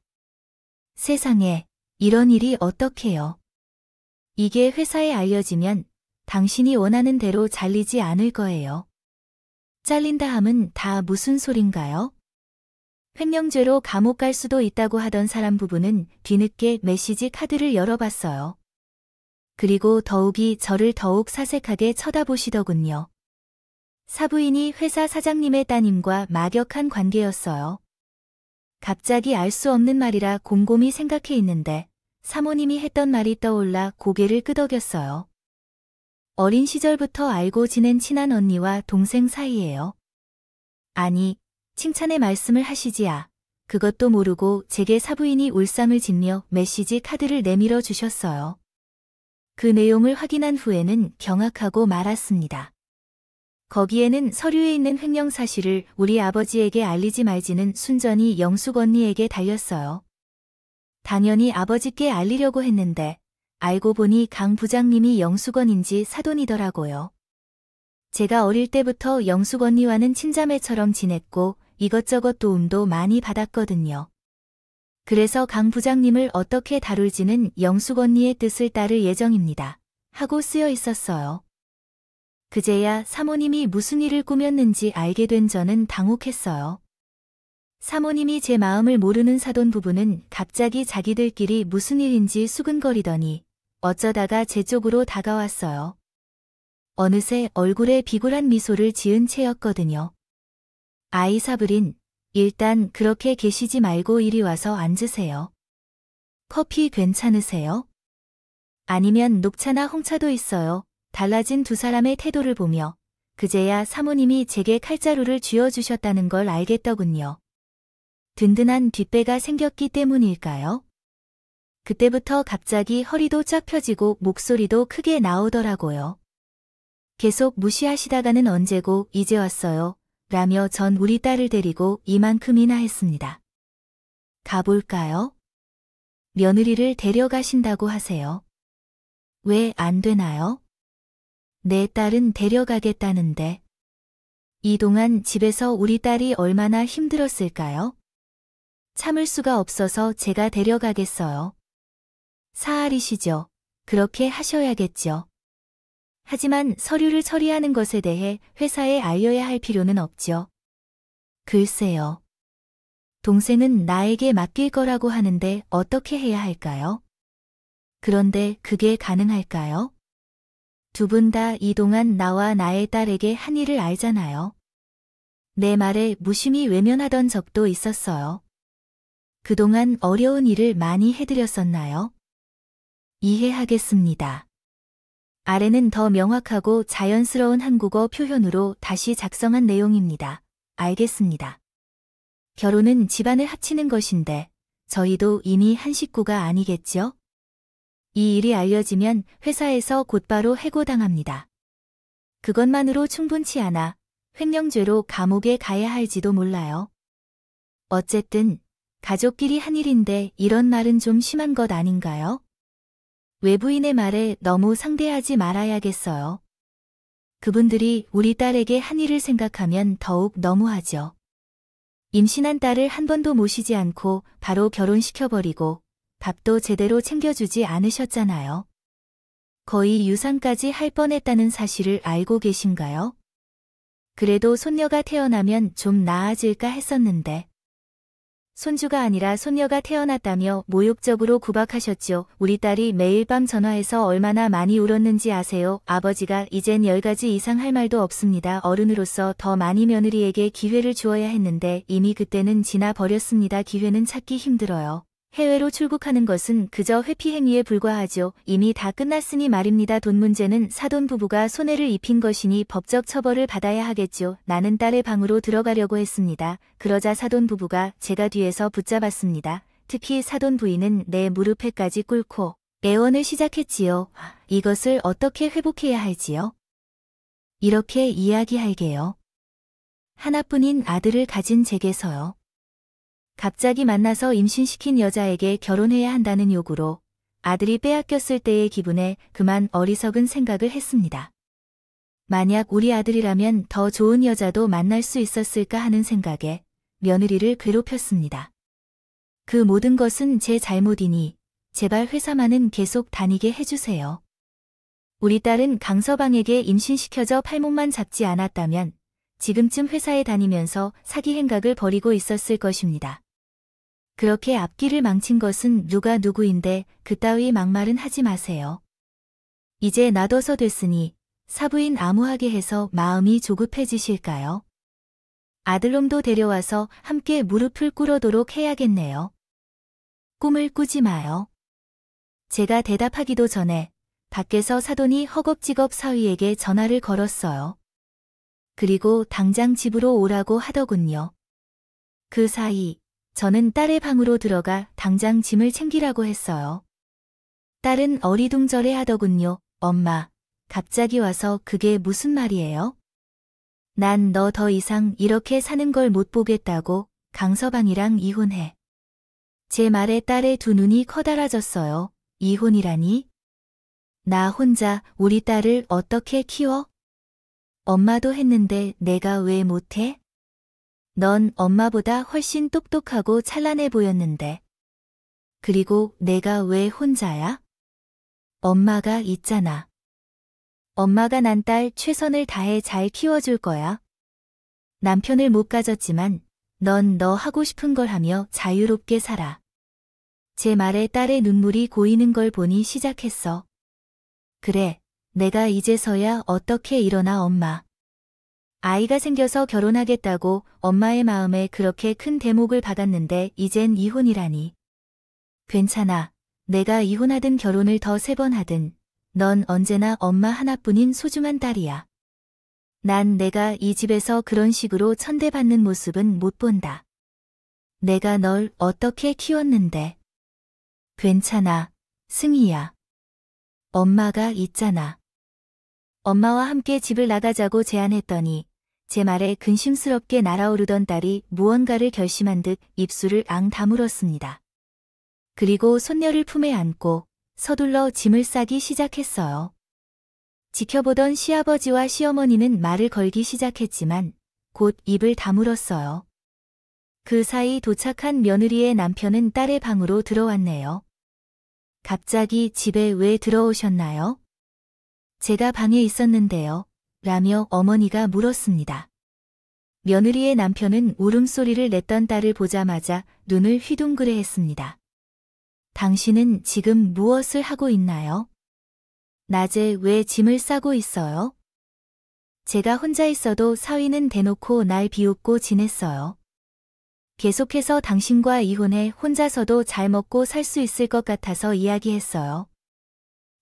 A: 세상에, 이런 일이 어떡해요. 이게 회사에 알려지면 당신이 원하는 대로 잘리지 않을 거예요. 잘린다 함은 다 무슨 소린가요? 횡령죄로 감옥 갈 수도 있다고 하던 사람 부부는 뒤늦게 메시지 카드를 열어봤어요. 그리고 더욱이 저를 더욱 사색하게 쳐다보시더군요. 사부인이 회사 사장님의 따님과 막역한 관계였어요. 갑자기 알 수 없는 말이라 곰곰이 생각해 있는데 사모님이 했던 말이 떠올라 고개를 끄덕였어요. 어린 시절부터 알고 지낸 친한 언니와 동생 사이예요. 아니, 칭찬의 말씀을 하시지야. 그것도 모르고 제게 사부인이 울상을 짓며 메시지 카드를 내밀어 주셨어요. 그 내용을 확인한 후에는 경악하고 말았습니다. 거기에는 서류에 있는 횡령 사실을 우리 아버지에게 알리지 말지는 순전히 영숙 언니에게 달렸어요. 당연히 아버지께 알리려고 했는데 알고 보니 강 부장님이 영숙 언니인지 사돈이더라고요. 제가 어릴 때부터 영숙 언니와는 친자매처럼 지냈고 이것저것 도움도 많이 받았거든요. 그래서 강 부장님을 어떻게 다룰지는 영숙 언니의 뜻을 따를 예정입니다. 하고 쓰여 있었어요. 그제야 사모님이 무슨 일을 꾸몄는지 알게 된 저는 당혹했어요. 사모님이 제 마음을 모르는 사돈 부부는 갑자기 자기들끼리 무슨 일인지 수근거리더니 어쩌다가 제 쪽으로 다가왔어요. 어느새 얼굴에 비굴한 미소를 지은 채였거든요. 아이 사부린, 일단 그렇게 계시지 말고 이리 와서 앉으세요. 커피 괜찮으세요? 아니면 녹차나 홍차도 있어요. 달라진 두 사람의 태도를 보며 그제야 사모님이 제게 칼자루를 쥐어주셨다는 걸 알겠더군요. 든든한 뒷배가 생겼기 때문일까요? 그때부터 갑자기 허리도 쫙 펴지고 목소리도 크게 나오더라고요. 계속 무시하시다가는 언제고 이제 왔어요. 라며 전 우리 딸을 데리고 이만큼이나 했습니다. 가볼까요? 며느리를 데려가신다고 하세요. 왜 안 되나요? 내 딸은 데려가겠다는데. 이동안 집에서 우리 딸이 얼마나 힘들었을까요? 참을 수가 없어서 제가 데려가겠어요. 사알이시죠. 그렇게 하셔야겠죠. 하지만 서류를 처리하는 것에 대해 회사에 알려야 할 필요는 없죠. 글쎄요. 동생은 나에게 맡길 거라고 하는데 어떻게 해야 할까요? 그런데 그게 가능할까요? 두 분 다 이동안 나와 나의 딸에게 한 일을 알잖아요. 내 말에 무심히 외면하던 적도 있었어요. 그동안 어려운 일을 많이 해드렸었나요? 이해하겠습니다. 아래는 더 명확하고 자연스러운 한국어 표현으로 다시 작성한 내용입니다. 알겠습니다. 결혼은 집안을 합치는 것인데 저희도 이미 한 식구가 아니겠죠? 이 일이 알려지면 회사에서 곧바로 해고당합니다. 그것만으로 충분치 않아 횡령죄로 감옥에 가야 할지도 몰라요. 어쨌든 가족끼리 한 일인데 이런 말은 좀 심한 것 아닌가요? 외부인의 말에 너무 상대하지 말아야겠어요. 그분들이 우리 딸에게 한 일을 생각하면 더욱 너무하죠. 임신한 딸을 한 번도 모시지 않고 바로 결혼시켜버리고 밥도 제대로 챙겨주지 않으셨잖아요. 거의 유산까지 할 뻔했다는 사실을 알고 계신가요? 그래도 손녀가 태어나면 좀 나아질까 했었는데. 손주가 아니라 손녀가 태어났다며 모욕적으로 구박하셨죠. 우리 딸이 매일 밤 전화해서 얼마나 많이 울었는지 아세요? 아버지가 이젠 10가지 이상 할 말도 없습니다. 어른으로서 더 많이 며느리에게 기회를 주어야 했는데 이미 그때는 지나 버렸습니다. 기회는 찾기 힘들어요. 해외로 출국하는 것은 그저 회피 행위에 불과하죠. 이미 다 끝났으니 말입니다. 돈 문제는 사돈 부부가 손해를 입힌 것이니 법적 처벌을 받아야 하겠죠. 나는 딸의 방으로 들어가려고 했습니다. 그러자 사돈 부부가 제가 뒤에서 붙잡았습니다. 특히 사돈 부인은 내 무릎에까지 꿇고 애원을 시작했지요. 이것을 어떻게 회복해야 할지요? 이렇게 이야기할게요. 하나뿐인 아들을 가진 제게서요. 갑자기 만나서 임신시킨 여자에게 결혼해야 한다는 요구로 아들이 빼앗겼을 때의 기분에 그만 어리석은 생각을 했습니다. 만약 우리 아들이라면 더 좋은 여자도 만날 수 있었을까 하는 생각에 며느리를 괴롭혔습니다. 그 모든 것은 제 잘못이니 제발 회사만은 계속 다니게 해주세요. 우리 딸은 강서방에게 임신시켜져 팔목만 잡지 않았다면 지금쯤 회사에 다니면서 사기 행각을 벌이고 있었을 것입니다. 그렇게 앞길을 망친 것은 누가 누구인데 그따위 막말은 하지 마세요. 이제 놔둬서 됐으니 사부인 아무하게 해서 마음이 조급해지실까요? 아들놈도 데려와서 함께 무릎을 꿇어도록 해야겠네요. 꿈을 꾸지 마요. 제가 대답하기도 전에 밖에서 사돈이 허겁지겁 사위에게 전화를 걸었어요. 그리고 당장 집으로 오라고 하더군요. 그 사이 저는 딸의 방으로 들어가 당장 짐을 챙기라고 했어요. 딸은 어리둥절해 하더군요. 엄마, 갑자기 와서 그게 무슨 말이에요? 난 너 더 이상 이렇게 사는 걸 못 보겠다고 강서방이랑 이혼해. 제 말에 딸의 두 눈이 커달아졌어요. 이혼이라니? 나 혼자 우리 딸을 어떻게 키워? 엄마도 했는데 내가 왜 못해? 넌 엄마보다 훨씬 똑똑하고 찬란해 보였는데. 그리고 내가 왜 혼자야? 엄마가 있잖아. 엄마가 난 딸 최선을 다해 잘 키워줄 거야. 남편을 못 가졌지만 넌 너 하고 싶은 걸 하며 자유롭게 살아. 제 말에 딸의 눈물이 고이는 걸 보니 시작했어. 그래, 내가 이제서야 어떻게 일어나 엄마. 아이가 생겨서 결혼하겠다고 엄마의 마음에 그렇게 큰 대목을 박았는데 이젠 이혼이라니. 괜찮아. 내가 이혼하든 결혼을 더 3번 하든 넌 언제나 엄마 하나뿐인 소중한 딸이야. 난 내가 이 집에서 그런 식으로 천대받는 모습은 못 본다. 내가 널 어떻게 키웠는데. 괜찮아, 승희야. 엄마가 있잖아. 엄마와 함께 집을 나가자고 제안했더니 제 말에 근심스럽게 날아오르던 딸이 무언가를 결심한 듯 입술을 앙 다물었습니다. 그리고 손녀를 품에 안고 서둘러 짐을 싸기 시작했어요. 지켜보던 시아버지와 시어머니는 말을 걸기 시작했지만 곧 입을 다물었어요. 그 사이 도착한 며느리의 남편은 딸의 방으로 들어왔네요. 갑자기 집에 왜 들어오셨나요? 제가 방에 있었는데요. 라며 어머니가 물었습니다. 며느리의 남편은 울음소리를 냈던 딸을 보자마자 눈을 휘둥그레했습니다. 당신은 지금 무엇을 하고 있나요? 낮에 왜 짐을 싸고 있어요? 제가 혼자 있어도 사위는 대놓고 날 비웃고 지냈어요. 계속해서 당신과 이혼해 혼자서도 잘 먹고 살 수 있을 것 같아서 이야기했어요.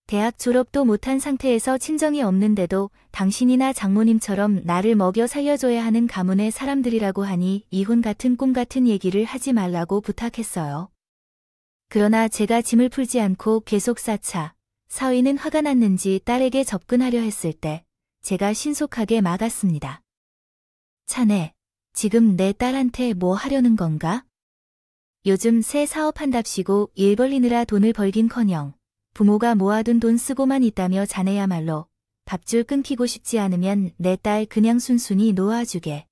A: 대학 졸업도 못한 상태에서 친정이 없는데도 당신이나 장모님처럼 나를 먹여 살려줘야 하는 가문의 사람들이라고 하니 이혼 같은 꿈 같은 얘기를 하지 말라고 부탁했어요. 그러나 제가 짐을 풀지 않고 계속 쌓자 사위는 화가 났는지 딸에게 접근하려 했을 때 제가 신속하게 막았습니다. 자네, 지금 내 딸한테 뭐 하려는 건가? 요즘 새 사업한답시고 일 벌리느라 돈을 벌긴커녕 부모가 모아둔 돈 쓰고만 있다며 자네야말로 밥줄 끊기고 싶지 않으면 내 딸 그냥 순순히 놓아주게.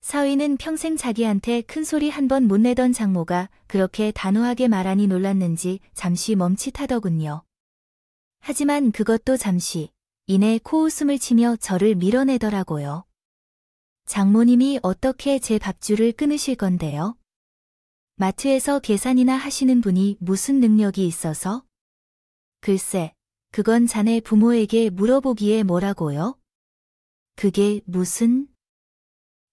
A: 사위는 평생 자기한테 큰소리 한 번 못 내던 장모가 그렇게 단호하게 말하니 놀랐는지 잠시 멈칫하더군요. 하지만 그것도 잠시 이내 코웃음을 치며 저를 밀어내더라고요. 장모님이 어떻게 제 밥줄을 끊으실 건데요? 마트에서 계산이나 하시는 분이 무슨 능력이 있어서? 글쎄, 그건 자네 부모에게 물어보기에 뭐라고요? 그게 무슨?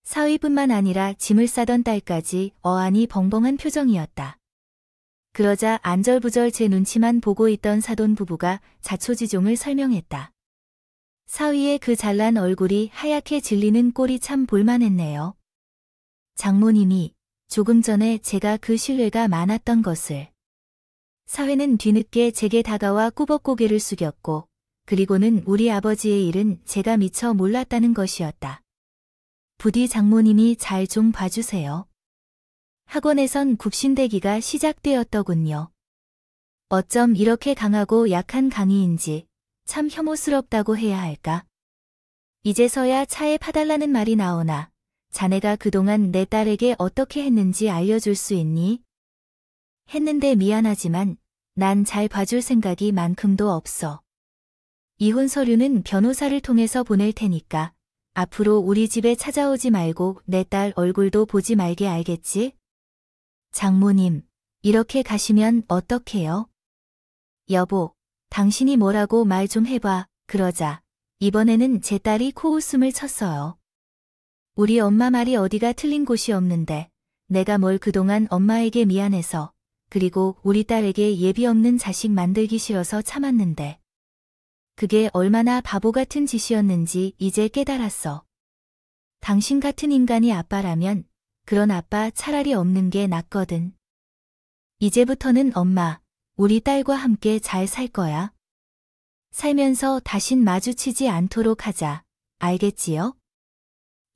A: 사위뿐만 아니라 짐을 싸던 딸까지 어안이 벙벙한 표정이었다. 그러자 안절부절 제 눈치만 보고 있던 사돈 부부가 자초지종을 설명했다. 사위의 그 잘난 얼굴이 하얗게 질리는 꼴이 참 볼만했네요. 장모님이 조금 전에 제가 그 신뢰가 많았던 것을. 사회는 뒤늦게 제게 다가와 꾸벅고개를 숙였고 그리고는 우리 아버지의 일은 제가 미처 몰랐다는 것이었다. 부디 장모님이 잘 좀 봐주세요. 학원에선 굽신대기가 시작되었더군요. 어쩜 이렇게 강하고 약한 강의인지 참 혐오스럽다고 해야 할까? 이제서야 차에 파달라는 말이 나오나 자네가 그동안 내 딸에게 어떻게 했는지 알려줄 수 있니? 했는데 미안하지만 난 잘 봐줄 생각이 만큼도 없어. 이혼 서류는 변호사를 통해서 보낼 테니까 앞으로 우리 집에 찾아오지 말고 내 딸 얼굴도 보지 말게 알겠지? 장모님, 이렇게 가시면 어떡해요? 여보, 당신이 뭐라고 말 좀 해봐. 그러자 이번에는 제 딸이 코웃음을 쳤어요. 우리 엄마 말이 어디가 틀린 곳이 없는데 내가 뭘 그동안 엄마에게 미안해서 그리고 우리 딸에게 예비 없는 자식 만들기 싫어서 참았는데 그게 얼마나 바보 같은 짓이었는지 이제 깨달았어. 당신 같은 인간이 아빠라면 그런 아빠 차라리 없는 게 낫거든. 이제부터는 엄마, 우리 딸과 함께 잘 살 거야. 살면서 다신 마주치지 않도록 하자. 알겠지요?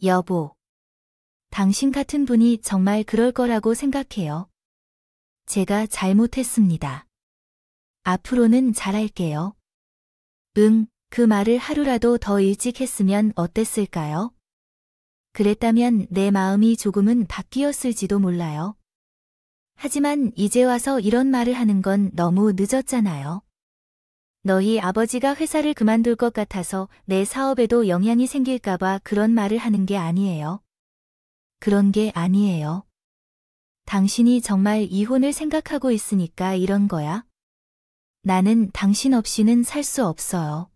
A: 여보. 당신 같은 분이 정말 그럴 거라고 생각해요. 제가 잘못했습니다. 앞으로는 잘할게요. 응, 그 말을 하루라도 더 일찍 했으면 어땠을까요? 그랬다면 내 마음이 조금은 바뀌었을지도 몰라요. 하지만 이제 와서 이런 말을 하는 건 너무 늦었잖아요. 너희 아버지가 회사를 그만둘 것 같아서 내 사업에도 영향이 생길까봐 그런 말을 하는 게 아니에요. 그런 게 아니에요. 당신이 정말 이혼을 생각하고 있으니까 이런 거야? 나는 당신 없이는 살 수 없어요.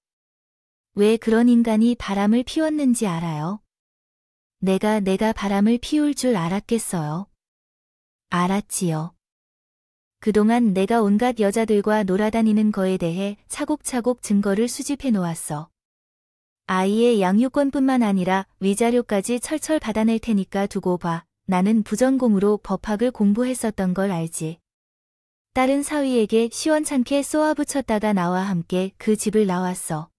A: 왜 그런 인간이 바람을 피웠는지 알아요? 내가 바람을 피울 줄 알았겠어요. 알았지요. 그동안 내가 온갖 여자들과 놀아다니는 거에 대해 차곡차곡 증거를 수집해 놓았어. 아이의 양육권뿐만 아니라 위자료까지 철철 받아낼 테니까 두고 봐. 나는 부전공으로 법학을 공부했었던 걸 알지. 딸은 사위에게 시원찮게 쏘아붙였다가 나와 함께 그 집을 나왔어.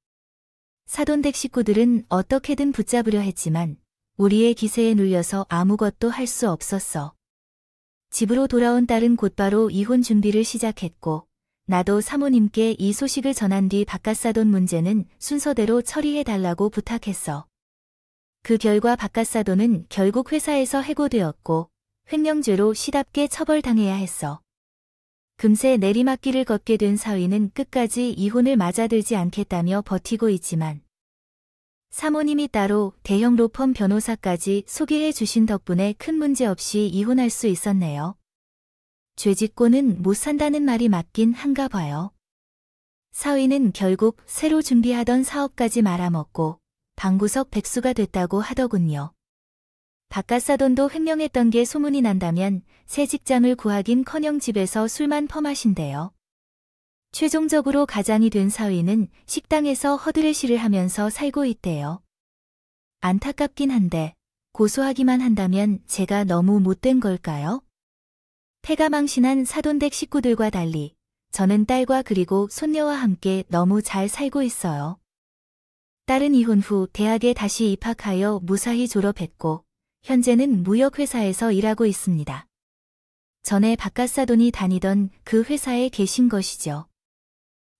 A: 사돈댁 식구들은 어떻게든 붙잡으려 했지만 우리의 기세에 눌려서 아무것도 할 수 없었어. 집으로 돌아온 딸은 곧바로 이혼 준비를 시작했고 나도 사모님께 이 소식을 전한 뒤 바깥사돈 문제는 순서대로 처리해달라고 부탁했어. 그 결과 바깥사돈은 결국 회사에서 해고되었고 횡령죄로 시답게 처벌당해야 했어. 금세 내리막길을 걷게 된 사위는 끝까지 이혼을 맞아들지 않겠다며 버티고 있지만 사모님이 따로 대형 로펌 변호사까지 소개해 주신 덕분에 큰 문제 없이 이혼할 수 있었네요. 죄짓고는 못 산다는 말이 맞긴 한가 봐요. 사위는 결국 새로 준비하던 사업까지 말아먹고 방구석 백수가 됐다고 하더군요. 바깥사돈도 횡령했던 게 소문이 난다면 새 직장을 구하긴커녕 집에서 술만 퍼마신대요. 최종적으로 가장이 된 사위는 식당에서 허드레시를 하면서 살고 있대요. 안타깝긴 한데 고소하기만 한다면 제가 너무 못된 걸까요? 패가망신한 사돈댁 식구들과 달리 저는 딸과 그리고 손녀와 함께 너무 잘 살고 있어요. 딸은 이혼 후 대학에 다시 입학하여 무사히 졸업했고 현재는 무역회사에서 일하고 있습니다. 전에 바깥사돈이 다니던 그 회사에 계신 것이죠.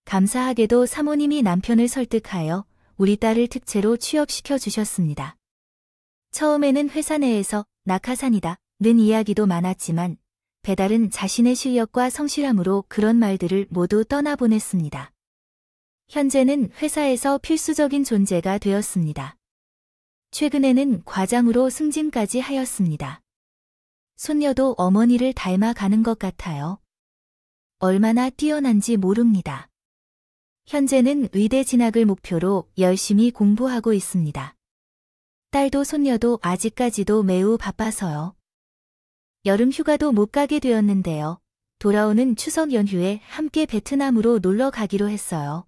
A: 감사하게도 사모님이 남편을 설득하여 우리 딸을 특채로 취업시켜 주셨습니다. 처음에는 회사 내에서 낙하산이다는 이야기도 많았지만 배달은 자신의 실력과 성실함으로 그런 말들을 모두 떠나보냈습니다. 현재는 회사에서 필수적인 존재가 되었습니다. 최근에는 과장으로 승진까지 하였습니다. 손녀도 어머니를 닮아가는 것 같아요. 얼마나 뛰어난지 모릅니다. 현재는 의대 진학을 목표로 열심히 공부하고 있습니다. 딸도 손녀도 아직까지도 매우 바빠서요. 여름 휴가도 못 가게 되었는데요. 돌아오는 추석 연휴에 함께 베트남으로 놀러 가기로 했어요.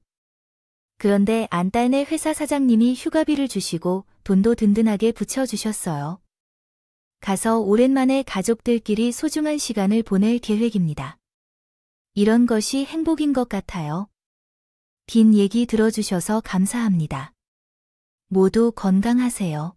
A: 그런데 안딸네 회사 사장님이 휴가비를 주시고 돈도 든든하게 붙여주셨어요. 가서 오랜만에 가족들끼리 소중한 시간을 보낼 계획입니다. 이런 것이 행복인 것 같아요. 긴 얘기 들어주셔서 감사합니다. 모두 건강하세요.